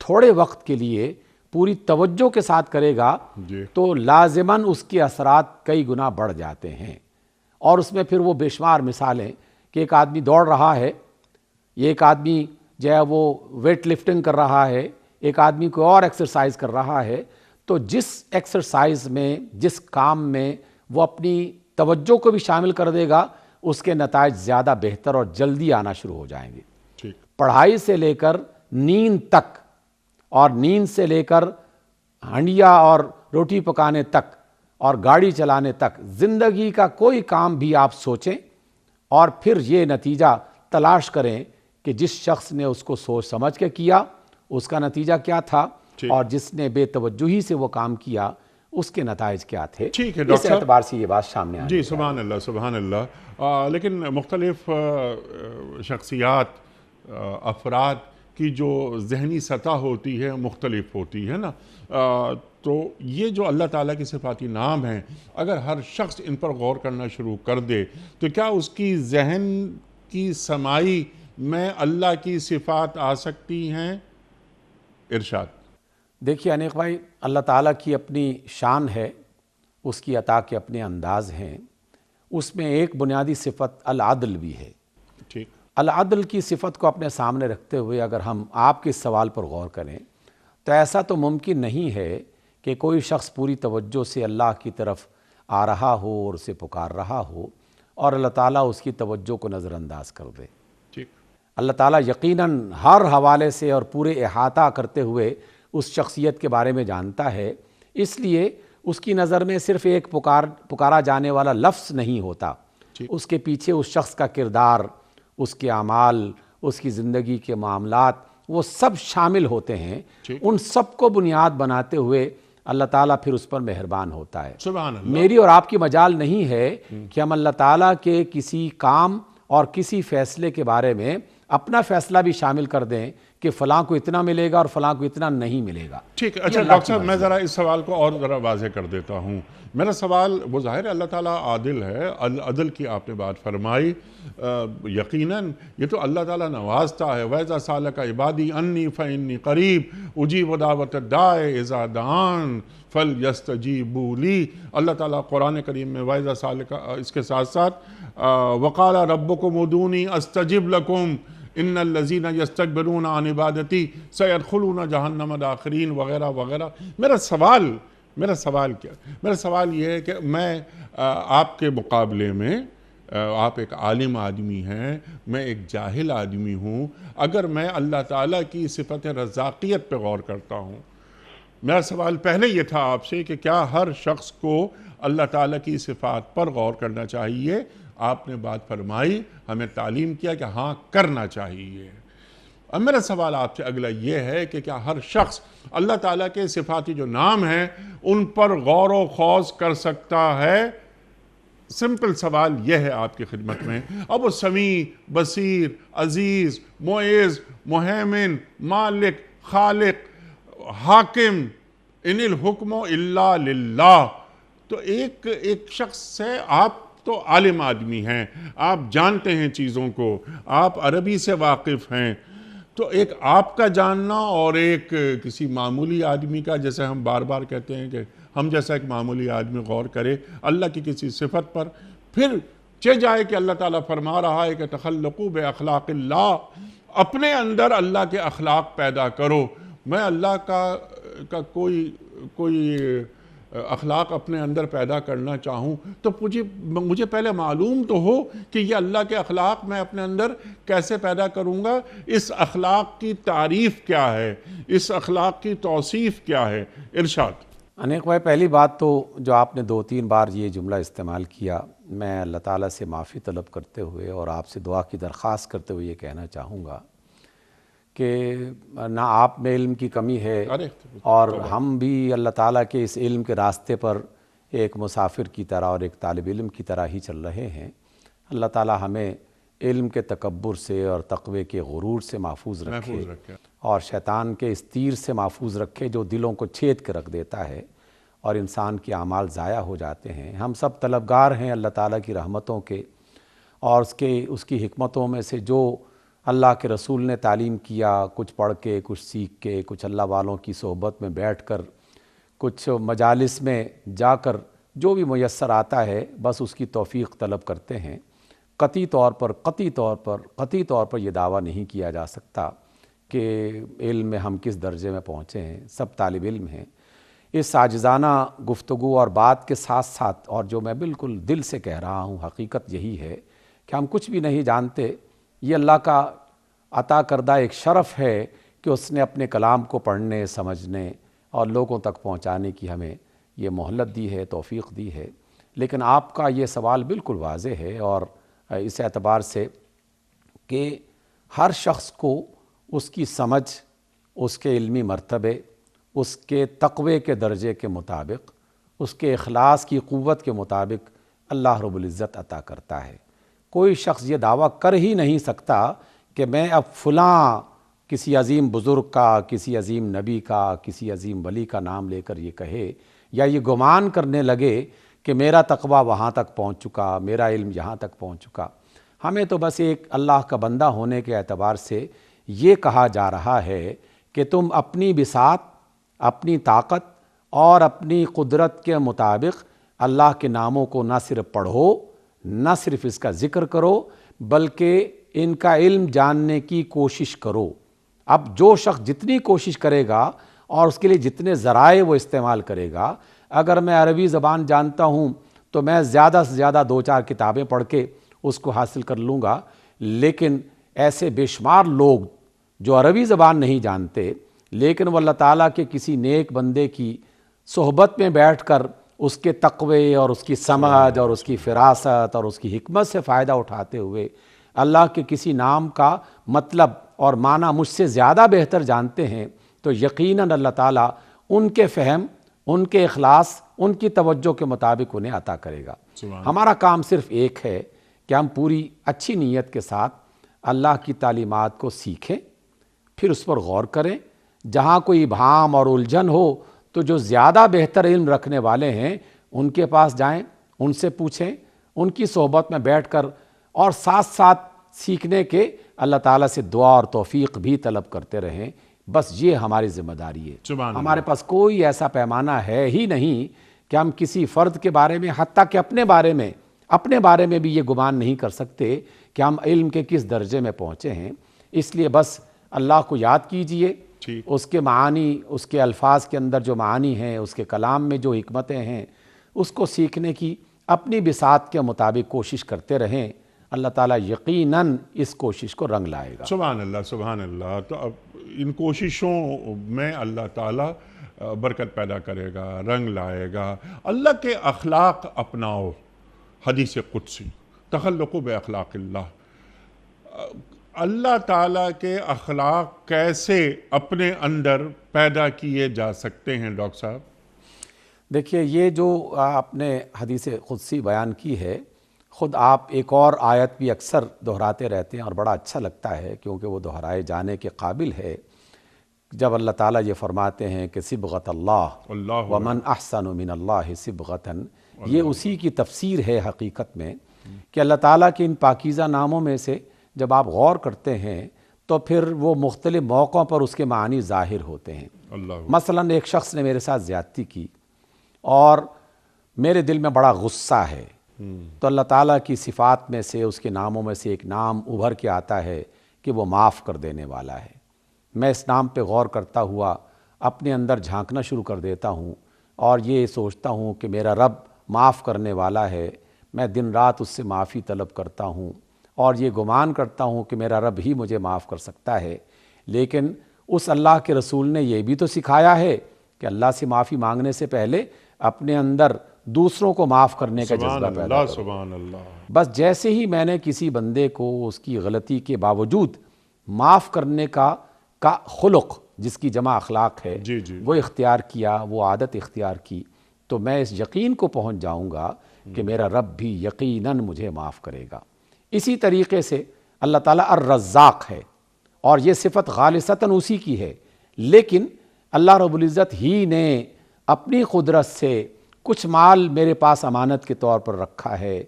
تھوڑے وقت کے لیے پوری توجہ کے ساتھ کرے گا تو لازماً اس کے اثرات کئی گنا بڑھ جاتے ہیں۔ اور اس میں پھر وہ بے شمار مثالیں کہ ایک آدمی دوڑ رہا ہے، ایک آدمی جو ہے وہ ویٹ لفٹنگ کر رہا ہے، ایک آدمی کوئی اور ایکسرسائز کر رہا ہے، تو جس ایکسرسائز میں، جس کام میں وہ اپنی توجہ کو بھی شامل کر دے گا، اس کے نتائج زیادہ بہتر اور جلدی آنا شروع ہو جائیں گے۔ پڑھائی سے لے کر نیند تک، اور نیند سے لے کر ہنڈیا اور روٹی پکانے تک اور گاڑی چلانے تک، زندگی کا کوئی کام بھی آپ سوچیں اور پھر یہ نتیجہ تلاش کریں کہ جس شخص نے اس کو سوچ سمجھ کے کیا اس کا نتیجہ کیا تھا، اور جس نے بے توجہی سے وہ کام کیا اس کے نتائج کیا تھے۔ اس اعتبار سے یہ بات سامنے آئی۔ جی سبحان اللہ، سبحان اللہ۔ لیکن مختلف شخصیات، افراد کی جو ذہنی سطح ہوتی ہے مختلف ہوتی ہے نا، تو یہ جو اللہ تعالیٰ کی صفاتی نام ہیں، اگر ہر شخص ان پر غور کرنا شروع کر دے تو کیا اس کی ذہن کی سمائی میں اللہ کی صفات آ سکتی ہیں؟ ارشاد۔ دیکھیے انیق بھائی، اللہ تعالیٰ کی اپنی شان ہے، اس کی عطا کے اپنے انداز ہیں، اس میں ایک بنیادی صفت العدل بھی ہے۔ ٹھیک۔ العدل کی صفت کو اپنے سامنے رکھتے ہوئے اگر ہم آپ کے سوال پر غور کریں تو ایسا تو ممکن نہیں ہے کہ کوئی شخص پوری توجہ سے اللہ کی طرف آ رہا ہو اور اسے پکار رہا ہو اور اللہ تعالیٰ اس کی توجہ کو نظر انداز کر دے۔ اللہ تعالیٰ یقیناً ہر حوالے سے اور پورے احاطہ کرتے ہوئے اس شخصیت کے بارے میں جانتا ہے، اس لیے اس کی نظر میں صرف ایک پکارا جانے والا لفظ نہیں ہوتا، اس کے پیچھے اس شخص کا کردار، اس کے اعمال، اس کی زندگی کے معاملات، وہ سب شامل ہوتے ہیں۔ ان سب کو بنیاد بناتے ہوئے اللہ تعالیٰ پھر اس پر مہربان ہوتا ہے۔ سبحان اللہ۔ میری اور آپ کی مجال نہیں ہے کہ ہم اللہ تعالیٰ کے کسی کام اور کسی فیصلے کے بارے میں اپنا فیصلہ بھی شامل کر دیں کہ فلاں کو اتنا ملے گا اور فلاں کو اتنا نہیں ملے گا۔ ٹھیک ہے۔ اچھا ڈاکٹر صاحب، میں ذرا اس سوال کو اور ذرا واضح کر دیتا ہوں۔ میرا سوال، وہ ظاہر ہے اللہ تعالیٰ عادل ہے، العدل کی آپ نے بات فرمائی، یقیناً یہ تو اللہ تعالیٰ نوازتا ہے۔ وَإِذَا سَأَلَكَ عِبَادِي عَنِّي فَإِنِّي قَرِيبٌ أُجِيبُ دَعْوَةَ الدَّاعِ إِذَا دَعَانِ فَلْيَسْتَجِيبُوا لِي۔ اللہ تعالیٰ قرآن کریم میں وَإِذَا سَأَلَكَ، اس کے ساتھ ساتھ وَقَالَ رَبُّكُمْ ادْعُونِي أَسْتَجِبْ لَكُمْ ان الذین یستکبرون عن عبادتی سیدخلون جہنم داخرین، وغیرہ وغیرہ۔ میرا سوال کیا؟ میرا سوال یہ ہے کہ میں آپ کے مقابلے میں، آپ ایک عالم آدمی ہیں، میں ایک جاہل آدمی ہوں، اگر میں اللہ تعالیٰ کی صفت رزاقیت پہ غور کرتا ہوں، میرا سوال پہلے یہ تھا آپ سے کہ کیا ہر شخص کو اللہ تعالیٰ کی صفات پر غور کرنا چاہیے؟ آپ نے بات فرمائی، ہمیں تعلیم کیا کہ ہاں کرنا چاہیے۔ اب میرا سوال آپ سے اگلا یہ ہے کہ کیا ہر شخص اللہ تعالیٰ کے صفاتی جو نام ہیں ان پر غور و خوض کر سکتا ہے؟ سمپل سوال یہ ہے آپ کی خدمت میں۔ اب وہ سمیع، بصیر، عزیز، معز، مہیمن، مالک، خالق، حاکم، ان الحکم الا للہ، تو ایک شخص ہے، آپ تو عالم آدمی ہیں، آپ جانتے ہیں چیزوں کو، آپ عربی سے واقف ہیں، تو ایک آپ کا جاننا اور ایک کسی معمولی آدمی کا، جیسے ہم بار بار کہتے ہیں کہ ہم جیسا ایک معمولی آدمی غور کرے اللہ کی کسی صفت پر، پھر چہ جائے کہ اللہ تعالیٰ فرما رہا ہے کہ تخلقوا باخلاق اللہ، اپنے اندر اللہ کے اخلاق پیدا کرو۔ میں اللہ کا کوئی اخلاق اپنے اندر پیدا کرنا چاہوں تو مجھے پہلے معلوم تو ہو کہ یہ اللہ کے اخلاق میں اپنے اندر کیسے پیدا کروں گا، اس اخلاق کی تعریف کیا ہے، اس اخلاق کی توصیف کیا ہے۔ ارشاد۔ انیک بھائی، پہلی بات تو جو آپ نے 2-3 بار یہ جملہ استعمال کیا، میں اللہ تعالیٰ سے معافی طلب کرتے ہوئے اور آپ سے دعا کی درخواست کرتے ہوئے یہ کہنا چاہوں گا کہ نہ آپ میں علم کی کمی ہے اور ہم بھی اللہ تعالیٰ کے اس علم کے راستے پر ایک مسافر کی طرح اور ایک طالب علم کی طرح ہی چل رہے ہیں۔ اللہ تعالیٰ ہمیں علم کے تکبر سے اور تقوی کے غرور سے محفوظ رکھے اور شیطان کے اس تیر سے محفوظ رکھے جو دلوں کو چھید کے رکھ دیتا ہے اور انسان کے اعمال ضائع ہو جاتے ہیں۔ ہم سب طلبگار ہیں اللہ تعالیٰ کی رحمتوں کے اور اس کی حکمتوں میں سے جو اللہ کے رسول نے تعلیم کیا، کچھ پڑھ کے، کچھ سیکھ کے، کچھ اللہ والوں کی صحبت میں بیٹھ کر، کچھ مجالس میں جا کر جو بھی میسر آتا ہے بس اس کی توفیق طلب کرتے ہیں۔ قطعی طور پر یہ دعویٰ نہیں کیا جا سکتا کہ علم میں ہم کس درجے میں پہنچے ہیں، سب طالب علم ہیں۔ اس عاجزانہ گفتگو اور بات کے ساتھ ساتھ اور جو میں بالکل دل سے کہہ رہا ہوں، حقیقت یہی ہے کہ ہم کچھ بھی نہیں جانتے۔ یہ اللہ کا عطا کردہ ایک شرف ہے کہ اس نے اپنے کلام کو پڑھنے، سمجھنے اور لوگوں تک پہنچانے کی ہمیں یہ مہلت دی ہے، توفیق دی ہے۔ لیکن آپ کا یہ سوال بالکل واضح ہے اور اس اعتبار سے کہ ہر شخص کو اس کی سمجھ، اس کے علمی مرتبے، اس کے تقوی کے درجے کے مطابق، اس کے اخلاص کی قوت کے مطابق اللہ رب العزت عطا کرتا ہے۔ کوئی شخص یہ دعویٰ کر ہی نہیں سکتا کہ میں اب فلاں کسی عظیم بزرگ کا، کسی عظیم نبی کا، کسی عظیم ولی کا نام لے کر یہ کہے یا یہ گمان کرنے لگے کہ میرا تقویٰ وہاں تک پہنچ چکا، میرا علم یہاں تک پہنچ چکا۔ ہمیں تو بس ایک اللہ کا بندہ ہونے کے اعتبار سے یہ کہا جا رہا ہے کہ تم اپنی بساط، اپنی طاقت اور اپنی قدرت کے مطابق اللہ کے ناموں کو نہ صرف پڑھو، نہ صرف اس کا ذکر کرو، بلکہ ان کا علم جاننے کی کوشش کرو۔ اب جو شخص جتنی کوشش کرے گا اور اس کے لیے جتنے ذرائع وہ استعمال کرے گا، اگر میں عربی زبان جانتا ہوں تو میں زیادہ سے زیادہ 2-4 کتابیں پڑھ کے اس کو حاصل کر لوں گا، لیکن ایسے بے شمار لوگ جو عربی زبان نہیں جانتے لیکن وہ اللہ تعالیٰ کے کسی نیک بندے کی صحبت میں بیٹھ کر اس کے تقوی اور اس کی سمجھ اور اس کی فراست اور اس کی حکمت سے فائدہ اٹھاتے ہوئے اللہ کے کسی نام کا مطلب اور معنی مجھ سے زیادہ بہتر جانتے ہیں، تو یقیناً اللہ تعالیٰ ان کے فہم، ان کے اخلاص، ان کی توجہ کے مطابق انہیں عطا کرے گا۔ ہمارا کام صرف ایک ہے کہ ہم پوری اچھی نیت کے ساتھ اللہ کی تعلیمات کو سیکھیں، پھر اس پر غور کریں، جہاں کوئی ابہام اور الجھن ہو تو جو زیادہ بہتر علم رکھنے والے ہیں ان کے پاس جائیں، ان سے پوچھیں، ان کی صحبت میں بیٹھ کر اور ساتھ ساتھ سیکھنے کے اللہ تعالیٰ سے دعا اور توفیق بھی طلب کرتے رہیں۔ بس یہ ہماری ذمہ داری ہے۔ ہمارے پاس کوئی ایسا پیمانہ ہے ہی نہیں کہ ہم کسی فرد کے بارے میں، حتیٰ کہ اپنے بارے میں بھی یہ گمان نہیں کر سکتے کہ ہم علم کے کس درجے میں پہنچے ہیں۔ اس لیے بس اللہ کو یاد کیجئے، اس کے معانی، اس کے الفاظ کے اندر جو معانی ہیں، اس کے کلام میں جو حکمتیں ہیں، اس کو سیکھنے کی اپنی بساط کے مطابق کوشش کرتے رہیں۔ اللہ تعالیٰ یقیناً اس کوشش کو رنگ لائے گا۔ سبحان اللہ، سبحان اللہ۔ تو اب ان کوششوں میں اللہ تعالیٰ برکت پیدا کرے گا، رنگ لائے گا۔ اللہ کے اخلاق اپناؤ، حدیث قدسی، تخلقوا باخلاق اللہ۔ اللہ تعالیٰ کے اخلاق کیسے اپنے اندر پیدا کیے جا سکتے ہیں ڈاکٹر صاحب؟ دیکھیے، یہ جو آپ نے حدیث قدسی بیان کی ہے، خود آپ ایک اور آیت بھی اکثر دہراتے رہتے ہیں اور بڑا اچھا لگتا ہے کیونکہ وہ دہرائے جانے کے قابل ہے، جب اللہ تعالیٰ یہ فرماتے ہیں کہ صبغۃ اللہ ومن احسن من اللہ صبغۃً، یہ اسی کی تفسیر ہے حقیقت میں کہ اللہ تعالیٰ کے ان پاکیزہ ناموں میں سے جب آپ غور کرتے ہیں تو پھر وہ مختلف موقعوں پر اس کے معنی ظاہر ہوتے ہیں۔ مثلاً ایک شخص نے میرے ساتھ زیادتی کی اور میرے دل میں بڑا غصہ ہے، تو اللہ تعالیٰ کی صفات میں سے، اس کے ناموں میں سے ایک نام ابھر کے آتا ہے کہ وہ معاف کر دینے والا ہے۔ میں اس نام پہ غور کرتا ہوا اپنے اندر جھانکنا شروع کر دیتا ہوں اور یہ سوچتا ہوں کہ میرا رب معاف کرنے والا ہے۔ میں دن رات اس سے معافی طلب کرتا ہوں اور یہ گمان کرتا ہوں کہ میرا رب ہی مجھے معاف کر سکتا ہے، لیکن اس اللہ کے رسول نے یہ بھی تو سکھایا ہے کہ اللہ سے معافی مانگنے سے پہلے اپنے اندر دوسروں کو معاف کرنے کا جذبہ پیدا کرو۔ سبحان اللہ۔ بس جیسے ہی میں نے کسی بندے کو اس کی غلطی کے باوجود معاف کرنے کا خلق، جس کی جمع اخلاق ہے، جی جی، وہ اختیار کیا، وہ عادت اختیار کی، تو میں اس یقین کو پہنچ جاؤں گا کہ میرا رب بھی یقیناً مجھے معاف کرے گا۔ اسی طریقے سے اللہ تعالیٰ الرزاق ہے اور یہ صفت خالصتاً اسی کی ہے، لیکن اللہ رب العزت ہی نے اپنی قدرت سے کچھ مال میرے پاس امانت کے طور پر رکھا ہے،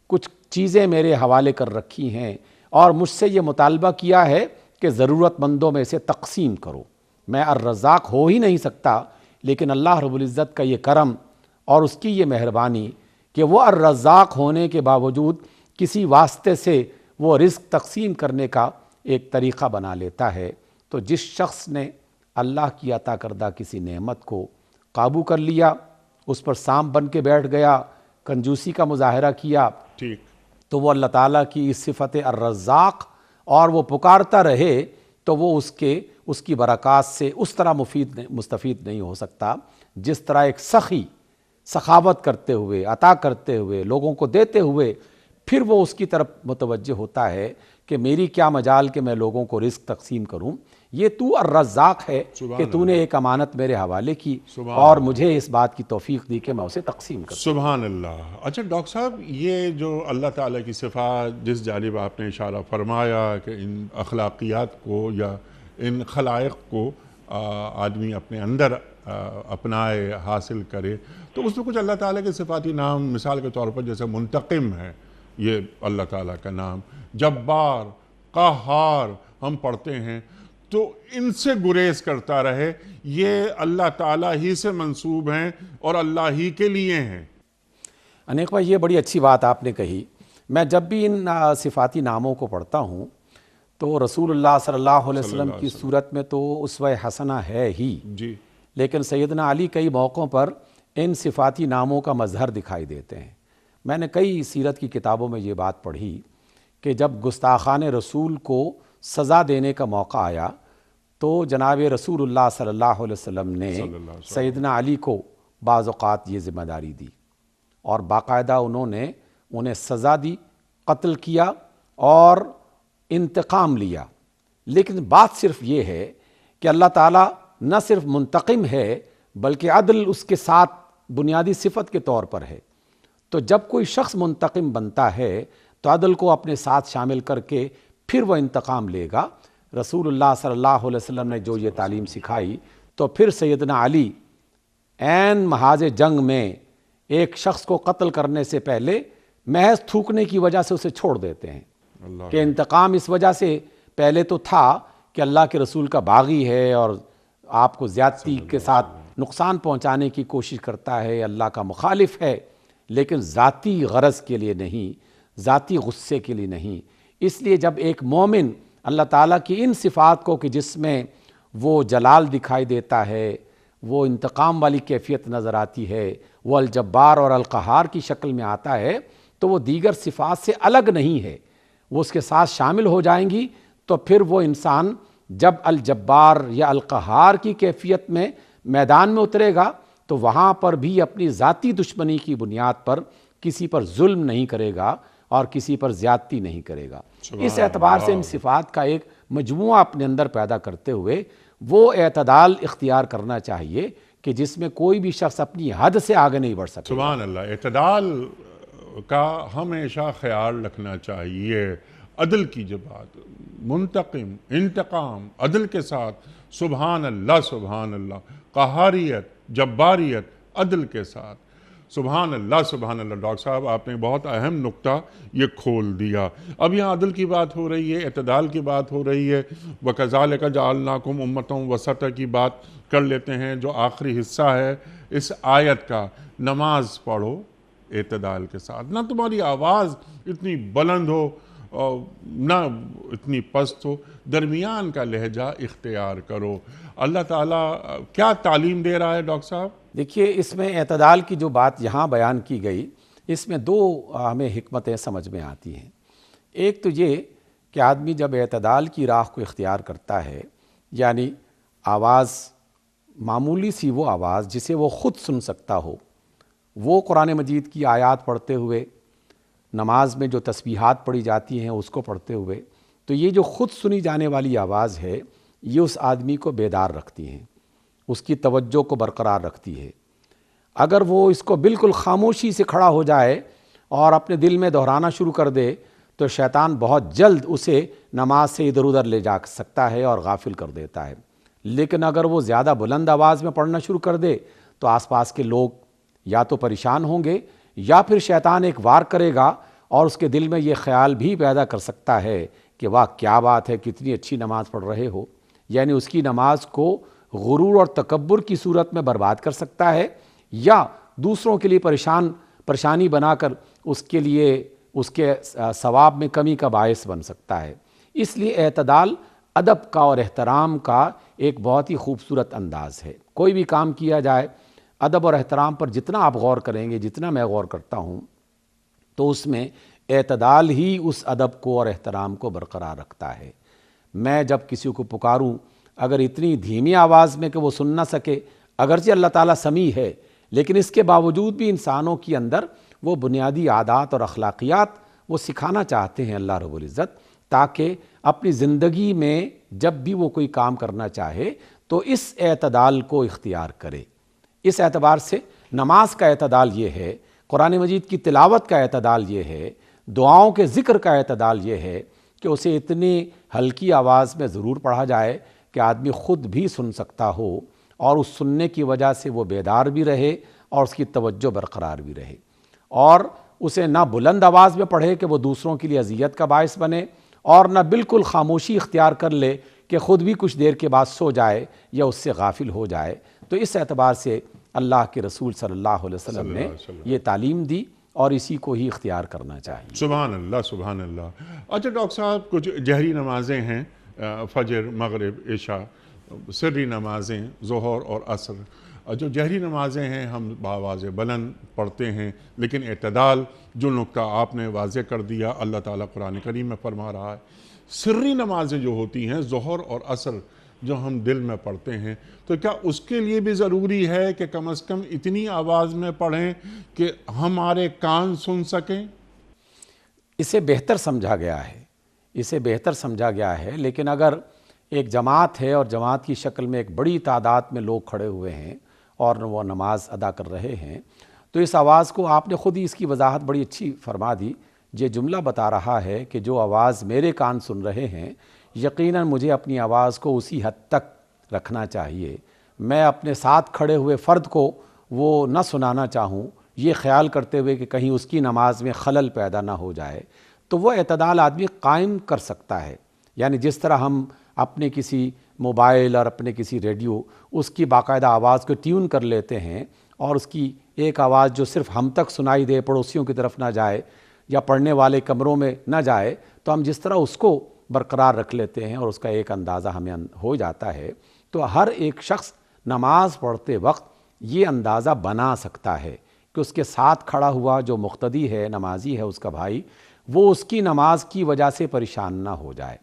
کچھ چیزیں میرے حوالے کر رکھی ہیں اور مجھ سے یہ مطالبہ کیا ہے کہ ضرورت مندوں میں سے تقسیم کرو۔ میں الرزاق ہو ہی نہیں سکتا، لیکن اللہ رب العزت کا یہ کرم اور اس کی یہ مہربانی کہ وہ الرزاق ہونے کے باوجود کسی واسطے سے وہ رزق تقسیم کرنے کا ایک طریقہ بنا لیتا ہے۔ تو جس شخص نے اللہ کی عطا کردہ کسی نعمت کو قابو کر لیا، اس پر سانپ بن کے بیٹھ گیا، کنجوسی کا مظاہرہ کیا، ٹھیک، تو وہ اللہ تعالیٰ کی اس صفت الرزاق اور وہ پکارتا رہے تو وہ اس کی برکات سے اس طرح مستفید نہیں ہو سکتا جس طرح ایک سخی سخاوت کرتے ہوئے، عطا کرتے ہوئے، لوگوں کو دیتے ہوئے پھر وہ اس کی طرف متوجہ ہوتا ہے کہ میری کیا مجال کہ میں لوگوں کو رزق تقسیم کروں۔ یہ تو الرزاق ہے کہ تو نے ایک امانت میرے حوالے کی اور مجھے اس بات کی توفیق دی کہ میں اسے تقسیم کروں۔ سبحان اللہ۔ اچھا ڈاکٹر صاحب، یہ جو اللہ تعالیٰ کی صفات جس جانب آپ نے اشارہ فرمایا کہ ان اخلاقیات کو یا ان خلائق کو آدمی اپنے اندر اپنائے، حاصل کرے، تو اس میں کچھ اللہ تعالیٰ کے صفاتی نام مثال کے طور پر جیسے منتقم ہے، یہ اللہ تعالیٰ کا نام، جبار، قہار ہم پڑھتے ہیں، تو ان سے گریز کرتا رہے، یہ اللہ تعالیٰ ہی سے منسوب ہیں اور اللہ ہی کے لیے ہیں۔ انیک بھائی، یہ بڑی اچھی بات آپ نے کہی۔ میں جب بھی ان صفاتی ناموں کو پڑھتا ہوں تو رسول اللہ صلی اللہ علیہ وسلم کی صورت میں تو اسوہ حسنہ ہے ہی، جی، لیکن سیدنا علی کئی موقعوں پر ان صفاتی ناموں کا مظہر دکھائی دیتے ہیں۔ میں نے کئی سیرت کی کتابوں میں یہ بات پڑھی کہ جب گستاخان رسول کو سزا دینے کا موقع آیا تو جناب رسول اللہ صلی اللہ علیہ وسلم نے سیدنا علی کو بعض اوقات یہ ذمہ داری دی اور باقاعدہ انہیں سزا دی، قتل کیا اور انتقام لیا۔ لیکن بات صرف یہ ہے کہ اللہ تعالیٰ نہ صرف منتقم ہے بلکہ عدل اس کے ساتھ بنیادی صفت کے طور پر ہے۔ تو جب کوئی شخص منتقم بنتا ہے تو عدل کو اپنے ساتھ شامل کر کے پھر وہ انتقام لے گا۔ رسول اللہ صلی اللہ علیہ وسلم نے جو یہ تعلیم سکھائی تو پھر سیدنا علی عین محاذ جنگ میں ایک شخص کو قتل کرنے سے پہلے محض تھوکنے کی وجہ سے اسے چھوڑ دیتے ہیں کہ انتقام اس وجہ سے پہلے تو تھا کہ اللہ کے رسول کا باغی ہے اور آپ کو زیادتی کے ساتھ نقصان پہنچانے کی کوشش کرتا ہے، اللہ کا مخالف ہے، لیکن ذاتی غرض کے لیے نہیں، ذاتی غصے کے لیے نہیں۔ اس لیے جب ایک مومن اللہ تعالیٰ کی ان صفات کو کہ جس میں وہ جلال دکھائی دیتا ہے، وہ انتقام والی کیفیت نظر آتی ہے، وہ الجبار اور القہار کی شکل میں آتا ہے، تو وہ دیگر صفات سے الگ نہیں ہے، وہ اس کے ساتھ شامل ہو جائیں گی۔ تو پھر وہ انسان جب الجبار یا القہار کی کیفیت میں میدان میں اترے گا تو وہاں پر بھی اپنی ذاتی دشمنی کی بنیاد پر کسی پر ظلم نہیں کرے گا اور کسی پر زیادتی نہیں کرے گا۔ اس اعتبار سے ان صفات کا ایک مجموعہ اپنے اندر پیدا کرتے ہوئے وہ اعتدال اختیار کرنا چاہیے کہ جس میں کوئی بھی شخص اپنی حد سے آگے نہیں بڑھ سکے۔ سبحان اللہ۔ اعتدال کا ہمیشہ خیال رکھنا چاہیے۔ عدل کی جو بات، منتقم، انتقام، عدل کے ساتھ، سبحان اللہ سبحان اللہ، قہاریت، جباریت، عدل کے ساتھ، سبحان اللہ سبحان اللہ۔ ڈاکٹر صاحب، آپ نے بہت اہم نقطہ یہ کھول دیا۔ اب یہاں عدل کی بات ہو رہی ہے، اعتدال کی بات ہو رہی ہے، وَكَذَلِكَ جَعَلْنَاكُمْ أُمَّةً وَسَطًا کی بات کر لیتے ہیں جو آخری حصہ ہے اس آیت کا، نماز پڑھو، اعتدال کے ساتھ، نہ تمہاری آواز اتنی بلند ہو اور نہ اتنی پست ہو، درمیان کا لہجہ اختیار کرو۔ اللہ تعالیٰ کیا تعلیم دے رہا ہے ڈاکٹر صاحب؟ دیکھیے، اس میں اعتدال کی جو بات یہاں بیان کی گئی، اس میں دو ہمیں حکمتیں سمجھ میں آتی ہیں۔ ایک تو یہ کہ آدمی جب اعتدال کی راہ کو اختیار کرتا ہے، یعنی آواز معمولی سی وہ آواز جسے وہ خود سن سکتا ہو، وہ قرآن مجید کی آیات پڑھتے ہوئے، نماز میں جو تسبیحات پڑھی جاتی ہیں اس کو پڑھتے ہوئے، تو یہ جو خود سنی جانے والی آواز ہے یہ اس آدمی کو بیدار رکھتی ہیں، اس کی توجہ کو برقرار رکھتی ہے۔ اگر وہ اس کو بالکل خاموشی سے کھڑا ہو جائے اور اپنے دل میں دہرانا شروع کر دے تو شیطان بہت جلد اسے نماز سے ادھر ادھر لے جا سکتا ہے اور غافل کر دیتا ہے۔ لیکن اگر وہ زیادہ بلند آواز میں پڑھنا شروع کر دے تو آس پاس کے لوگ یا تو پریشان ہوں گے، یا پھر شیطان ایک وار کرے گا اور اس کے دل میں یہ خیال بھی پیدا کر سکتا ہے کہ واہ کیا بات ہے، کتنی اچھی نماز پڑھ رہے ہو، یعنی اس کی نماز کو غرور اور تکبر کی صورت میں برباد کر سکتا ہے، یا دوسروں کے لیے پریشانی بنا کر اس کے لیے اس کے ثواب میں کمی کا باعث بن سکتا ہے۔ اس لیے اعتدال ادب کا اور احترام کا ایک بہت ہی خوبصورت انداز ہے۔ کوئی بھی کام کیا جائے، ادب اور احترام پر جتنا آپ غور کریں گے، جتنا میں غور کرتا ہوں، تو اس میں اعتدال ہی اس ادب کو اور احترام کو برقرار رکھتا ہے۔ میں جب کسی کو پکاروں، اگر اتنی دھیمی آواز میں کہ وہ سن نہ سکے، اگرچہ اللہ تعالیٰ سمیع ہے، لیکن اس کے باوجود بھی انسانوں کے اندر وہ بنیادی عادات اور اخلاقیات وہ سکھانا چاہتے ہیں اللہ رب العزت، تاکہ اپنی زندگی میں جب بھی وہ کوئی کام کرنا چاہے تو اس اعتدال کو اختیار کرے۔ اس اعتبار سے نماز کا اعتدال یہ ہے، قرآن مجید کی تلاوت کا اعتدال یہ ہے، دعاؤں کے ذکر کا اعتدال یہ ہے کہ اسے اتنی ہلکی آواز میں ضرور پڑھا جائے کہ آدمی خود بھی سن سکتا ہو، اور اس سننے کی وجہ سے وہ بیدار بھی رہے اور اس کی توجہ برقرار بھی رہے، اور اسے نہ بلند آواز میں پڑھے کہ وہ دوسروں کے لیے اذیت کا باعث بنے، اور نہ بالکل خاموشی اختیار کر لے کہ خود بھی کچھ دیر کے بعد سو جائے یا اس سے غافل ہو جائے۔ تو اس اعتبار سے اللہ کے رسول صلی اللہ علیہ وسلم نے یہ تعلیم دی اور اسی کو ہی اختیار کرنا چاہیے۔ سبحان اللہ، سبحان اللہ۔ اچھا ڈاکٹر صاحب، کچھ جہری نمازیں ہیں، فجر، مغرب، عشاء، سری نمازیں، ظہر اور عصر۔ جو جہری نمازیں ہیں ہم بآواز بلند پڑھتے ہیں، لیکن اعتدال جو نقطہ آپ نے واضح کر دیا اللہ تعالیٰ قرآن کریم میں فرما رہا ہے۔ سری نمازیں جو ہوتی ہیں، ظہر اور عصر، جو ہم دل میں پڑھتے ہیں، تو کیا اس کے لیے بھی ضروری ہے کہ کم از کم اتنی آواز میں پڑھیں کہ ہمارے کان سن سکیں؟ اسے بہتر سمجھا گیا ہے، لیکن اگر ایک جماعت ہے اور جماعت کی شکل میں ایک بڑی تعداد میں لوگ کھڑے ہوئے ہیں اور وہ نماز ادا کر رہے ہیں، تو اس آواز کو آپ نے خود ہی اس کی وضاحت بڑی اچھی فرما دی۔ یہ جملہ بتا رہا ہے کہ جو آواز میرے کان سن رہے ہیں، یقیناً مجھے اپنی آواز کو اسی حد تک رکھنا چاہیے۔ میں اپنے ساتھ کھڑے ہوئے فرد کو وہ نہ سنانا چاہوں، یہ خیال کرتے ہوئے کہ کہیں اس کی نماز میں خلل پیدا نہ ہو جائے۔ تو وہ اعتدال آدمی قائم کر سکتا ہے، یعنی جس طرح ہم اپنے کسی موبائل اور اپنے کسی ریڈیو اس کی باقاعدہ آواز کو ٹیون کر لیتے ہیں اور اس کی ایک آواز جو صرف ہم تک سنائی دے، پڑوسیوں کی طرف نہ جائے یا پڑھنے والے کمروں میں نہ جائے، تو ہم جس طرح اس کو برقرار رکھ لیتے ہیں اور اس کا ایک اندازہ ہمیں ہو جاتا ہے، تو ہر ایک شخص نماز پڑھتے وقت یہ اندازہ بنا سکتا ہے کہ اس کے ساتھ کھڑا ہوا جو مقتدی ہے، نمازی ہے، اس کا بھائی، وہ اس کی نماز کی وجہ سے پریشان نہ ہو جائے،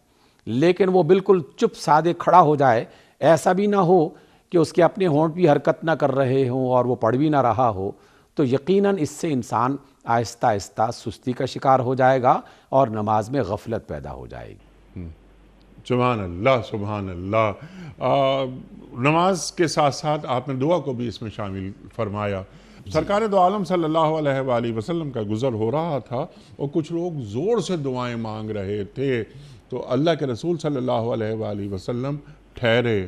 لیکن وہ بالکل چپ سادے کھڑا ہو جائے، ایسا بھی نہ ہو کہ اس کے اپنے ہونٹ بھی حرکت نہ کر رہے ہوں اور وہ پڑھ بھی نہ رہا ہو، تو یقیناً اس سے انسان آہستہ آہستہ سستی کا شکار ہو جائے گا اور نماز میں غفلت پیدا ہو جائے گی۔ سبحان اللہ، سبحان اللہ۔ نماز کے ساتھ ساتھ آپ نے دعا کو بھی اس میں شامل فرمایا۔ سرکار دو عالم صلی اللہ علیہ وآلہ وسلم کا گزر ہو رہا تھا اور کچھ لوگ زور سے دعائیں مانگ رہے تھے، تو اللہ کے رسول صلی اللہ علیہ وآلہ وسلم ٹھہرے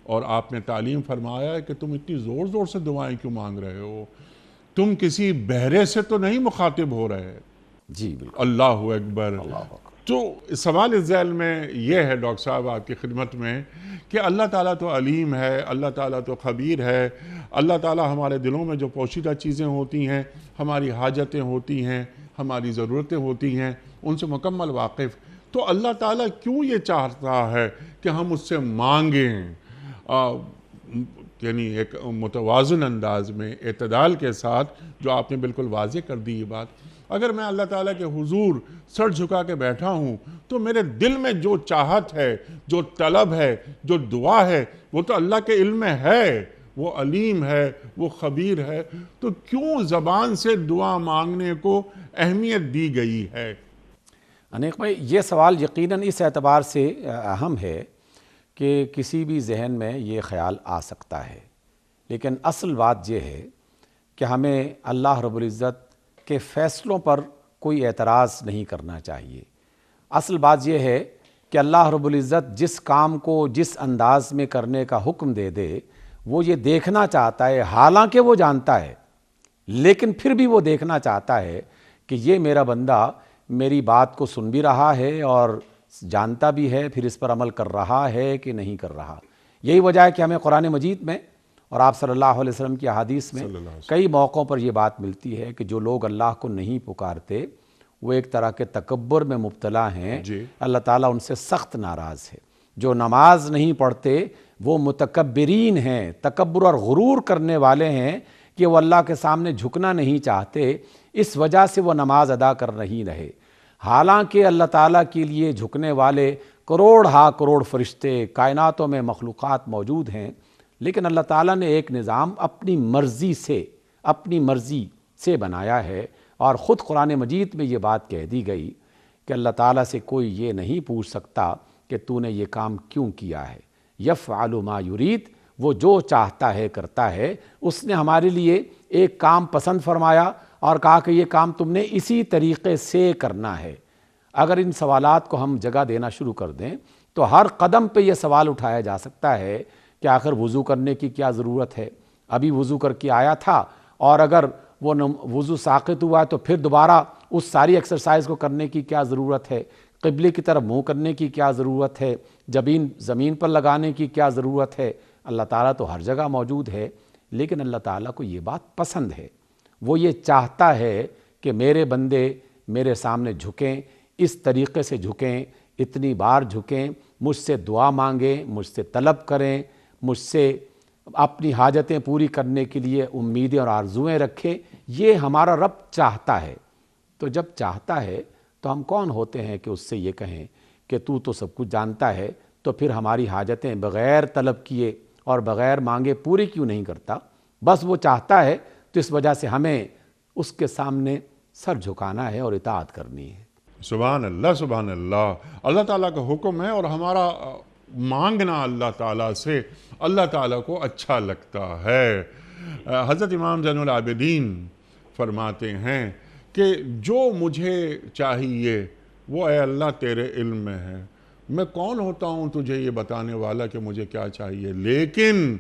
اور آپ نے تعلیم فرمایا کہ تم اتنی زور زور سے دعائیں کیوں مانگ رہے ہو؟ تم کسی بہرے سے تو نہیں مخاطب ہو رہے؟ جی بالکل۔ اللہ اکبر۔ تو سوال اس ذیل میں یہ ہے ڈاکٹر صاحب آپ کی خدمت میں کہ اللہ تعالیٰ تو علیم ہے، اللہ تعالیٰ تو خبیر ہے، اللہ تعالیٰ ہمارے دلوں میں جو پوشیدہ چیزیں ہوتی ہیں، ہماری حاجتیں ہوتی ہیں، ہماری ضرورتیں ہوتی ہیں، ان سے مکمل واقف، تو اللہ تعالیٰ کیوں یہ چاہتا ہے کہ ہم اس سے مانگیں؟ یعنی ایک متوازن انداز میں اعتدال کے ساتھ، جو آپ نے بالکل واضح کر دی یہ بات، اگر میں اللہ تعالیٰ کے حضور سر جھکا کے بیٹھا ہوں تو میرے دل میں جو چاہت ہے، جو طلب ہے، جو دعا ہے، وہ تو اللہ کے علم میں ہے، وہ علیم ہے، وہ خبیر ہے، تو کیوں زبان سے دعا مانگنے کو اہمیت دی گئی ہے؟ انیک بھائی، یہ سوال یقیناً اس اعتبار سے اہم ہے کہ کسی بھی ذہن میں یہ خیال آ سکتا ہے، لیکن اصل بات یہ ہے کہ ہمیں اللہ رب العزت کے فیصلوں پر کوئی اعتراض نہیں کرنا چاہیے۔ اصل بات یہ ہے کہ اللہ رب العزت جس کام کو جس انداز میں کرنے کا حکم دے دے، وہ یہ دیکھنا چاہتا ہے، حالانکہ وہ جانتا ہے، لیکن پھر بھی وہ دیکھنا چاہتا ہے کہ یہ میرا بندہ میری بات کو سن بھی رہا ہے اور جانتا بھی ہے، پھر اس پر عمل کر رہا ہے کہ نہیں کر رہا۔ یہی وجہ ہے کہ ہمیں قرآن مجید میں اور آپ صلی اللہ علیہ وسلم کی احادیث میں کئی موقعوں پر یہ بات ملتی ہے کہ جو لوگ اللہ کو نہیں پکارتے وہ ایک طرح کے تکبر میں مبتلا ہیں، اللہ تعالیٰ ان سے سخت ناراض ہے۔ جو نماز نہیں پڑھتے وہ متکبرین ہیں، تکبر اور غرور کرنے والے ہیں کہ وہ اللہ کے سامنے جھکنا نہیں چاہتے، اس وجہ سے وہ نماز ادا کر نہیں رہے، حالانکہ اللہ تعالیٰ کے لیے جھکنے والے کروڑ ہا کروڑ فرشتے کائناتوں میں مخلوقات موجود ہیں، لیکن اللہ تعالیٰ نے ایک نظام اپنی مرضی سے بنایا ہے، اور خود قرآن مجید میں یہ بات کہہ دی گئی کہ اللہ تعالیٰ سے کوئی یہ نہیں پوچھ سکتا کہ تو نے یہ کام کیوں کیا ہے، یفعل ما یرید، وہ جو چاہتا ہے کرتا ہے۔ اس نے ہمارے لیے ایک کام پسند فرمایا اور کہا کہ یہ کام تم نے اسی طریقے سے کرنا ہے۔ اگر ان سوالات کو ہم جگہ دینا شروع کر دیں تو ہر قدم پہ یہ سوال اٹھایا جا سکتا ہے کہ آخر وضو کرنے کی کیا ضرورت ہے، ابھی وضو کر کے آیا تھا، اور اگر وہ وضو ساقط ہوا ہے تو پھر دوبارہ اس ساری ایکسرسائز کو کرنے کی کیا ضرورت ہے، قبلے کی طرف منہ کرنے کی کیا ضرورت ہے، جبین زمین پر لگانے کی کیا ضرورت ہے۔ اللہ تعالیٰ تو ہر جگہ موجود ہے، لیکن اللہ تعالیٰ کو یہ بات پسند ہے، وہ یہ چاہتا ہے کہ میرے بندے میرے سامنے جھکیں، اس طریقے سے جھکیں، اتنی بار جھکیں، مجھ سے دعا مانگیں، مجھ سے طلب کریں، مجھ سے اپنی حاجتیں پوری کرنے کے لیے امیدیں اور آرزوئیں رکھیں۔ یہ ہمارا رب چاہتا ہے، تو جب چاہتا ہے تو ہم کون ہوتے ہیں کہ اس سے یہ کہیں کہ تو سب کچھ جانتا ہے، تو پھر ہماری حاجتیں بغیر طلب کیے اور بغیر مانگے پوری کیوں نہیں کرتا؟ بس وہ چاہتا ہے، تو اس وجہ سے ہمیں اس کے سامنے سر جھکانا ہے اور اطاعت کرنی ہے۔ سبحان اللہ، سبحان اللہ، اللہ تعالیٰ کا حکم ہے اور ہمارا مانگنا اللہ تعالیٰ سے اللہ تعالیٰ کو اچھا لگتا ہے۔ حضرت امام زین العابدین فرماتے ہیں کہ جو مجھے چاہیے وہ اے اللہ تیرے علم میں ہے، میں کون ہوتا ہوں تجھے یہ بتانے والا کہ مجھے کیا چاہیے، لیکن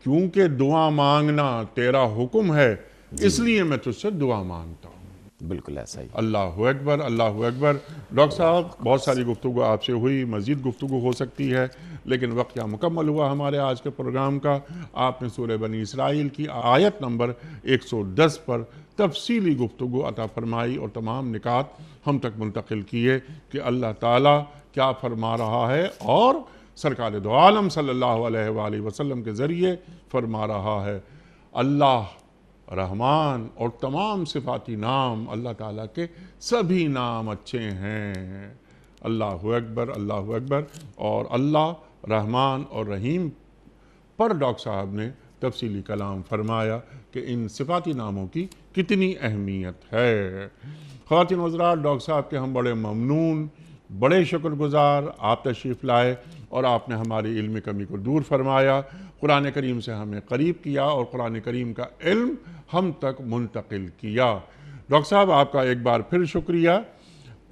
کیونکہ دعا مانگنا تیرا حکم ہے اس لیے میں تجھ سے دعا مانگتا ہوں۔ بالکل ایسا ہی۔ اللہ اکبر، اللہ اکبر۔ ڈاکٹر صاحب، بہت ساری گفتگو آپ سے ہوئی، مزید گفتگو ہو سکتی ہے، لیکن وقت یہاں مکمل ہوا ہمارے آج کے پروگرام کا۔ آپ نے سورہ بنی اسرائیل کی آیت نمبر 110 پر تفصیلی گفتگو عطا فرمائی اور تمام نکات ہم تک منتقل کیے کہ اللہ تعالیٰ کیا فرما رہا ہے اور سرکار دو عالم صلی اللہ علیہ وآلہ وسلم کے ذریعے فرما رہا ہے۔ اللہ رحمان اور تمام صفاتی نام اللہ تعالیٰ کے سبھی نام اچھے ہیں۔ اللہ اکبر، اللہ اکبر۔ اور اللہ رحمان اور رحیم پر ڈاکٹر صاحب نے تفصیلی کلام فرمایا کہ ان صفاتی ناموں کی کتنی اہمیت ہے۔ خواتین و حضرات، ڈاکٹر صاحب کے ہم بڑے ممنون، بڑے شکر گزار، آپ تشریف لائے اور آپ نے ہماری علمی کمی کو دور فرمایا، قرآن کریم سے ہمیں قریب کیا اور قرآن کریم کا علم ہم تک منتقل کیا۔ ڈاکٹر صاحب، آپ کا ایک بار پھر شکریہ۔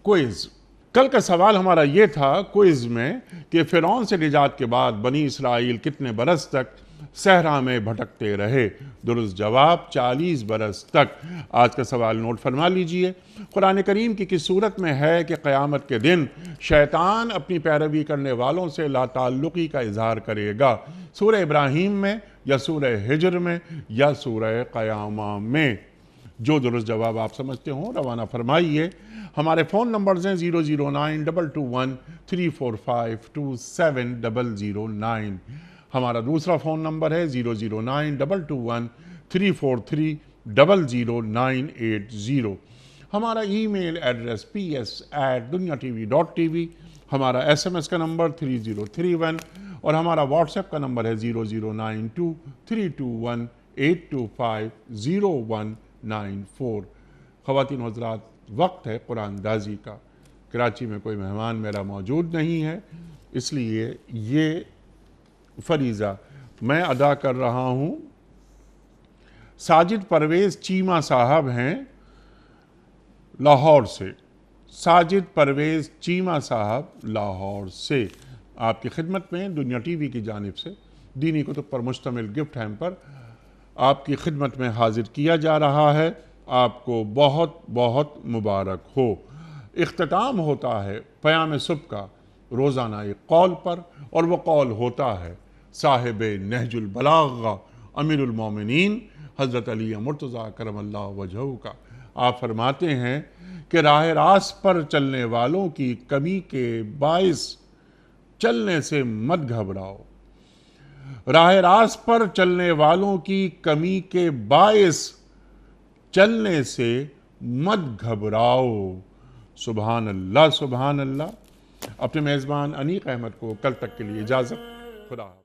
کوئز، کل کا سوال ہمارا یہ تھا کوئز میں کہ فرعون سے نجات کے بعد بنی اسرائیل کتنے برس تک صحرا میں بھٹکتے رہے؟ درست جواب 40 برس تک۔ آج کا سوال نوٹ فرما لیجئے۔ قرآن کریم کی کس صورت میں ہے کہ قیامت کے دن شیطان اپنی پیروی کرنے والوں سے لا تعلقی کا اظہار کرے گا؟ سورہ ابراہیم میں، یا سورہ ہجر میں، یا سورہ قیامہ میں؟ جو درست جواب آپ سمجھتے ہوں روانہ فرمائیے۔ ہمارے فون نمبرز ہیں 0092213452709۔ ہمارا دوسرا فون نمبر ہے 0092234300980۔ ہمارا ای میل ایڈریس ps@duniatv.tv۔ ہمارا SMS کا نمبر 3031 اور ہمارا واٹس ایپ کا نمبر ہے 0092321825019 خواتین و حضرات، وقت ہے قرآن اندازی کا۔ کراچی میں کوئی مہمان میرا موجود نہیں ہے، اس لیے یہ فریضہ میں ادا کر رہا ہوں۔ ساجد پرویز چیمہ صاحب ہیں لاہور سے۔ ساجد پرویز چیمہ صاحب لاہور سے آپ کی خدمت میں دنیا ٹی وی کی جانب سے دینی کتب پر مشتمل گفٹ ہیمپر آپ کی خدمت میں حاضر کیا جا رہا ہے۔ آپ کو بہت بہت مبارک ہو۔ اختتام ہوتا ہے پیام صبح کا روزانہ ایک قول پر، اور وہ قول ہوتا ہے صاحب نہج البلاغہ امیر المومنین حضرت علی مرتضیٰ کرم اللہ وجہہ کا۔ آپ فرماتے ہیں کہ راہ راست پر چلنے والوں کی کمی کے باعث چلنے سے مت گھبراؤ۔ راہ راست پر چلنے والوں کی کمی کے باعث چلنے سے مت گھبراؤ۔ سبحان اللہ، سبحان اللہ۔ اپنے میزبان انیق احمد کو کل تک کے لیے اجازت۔ خدا حافظ۔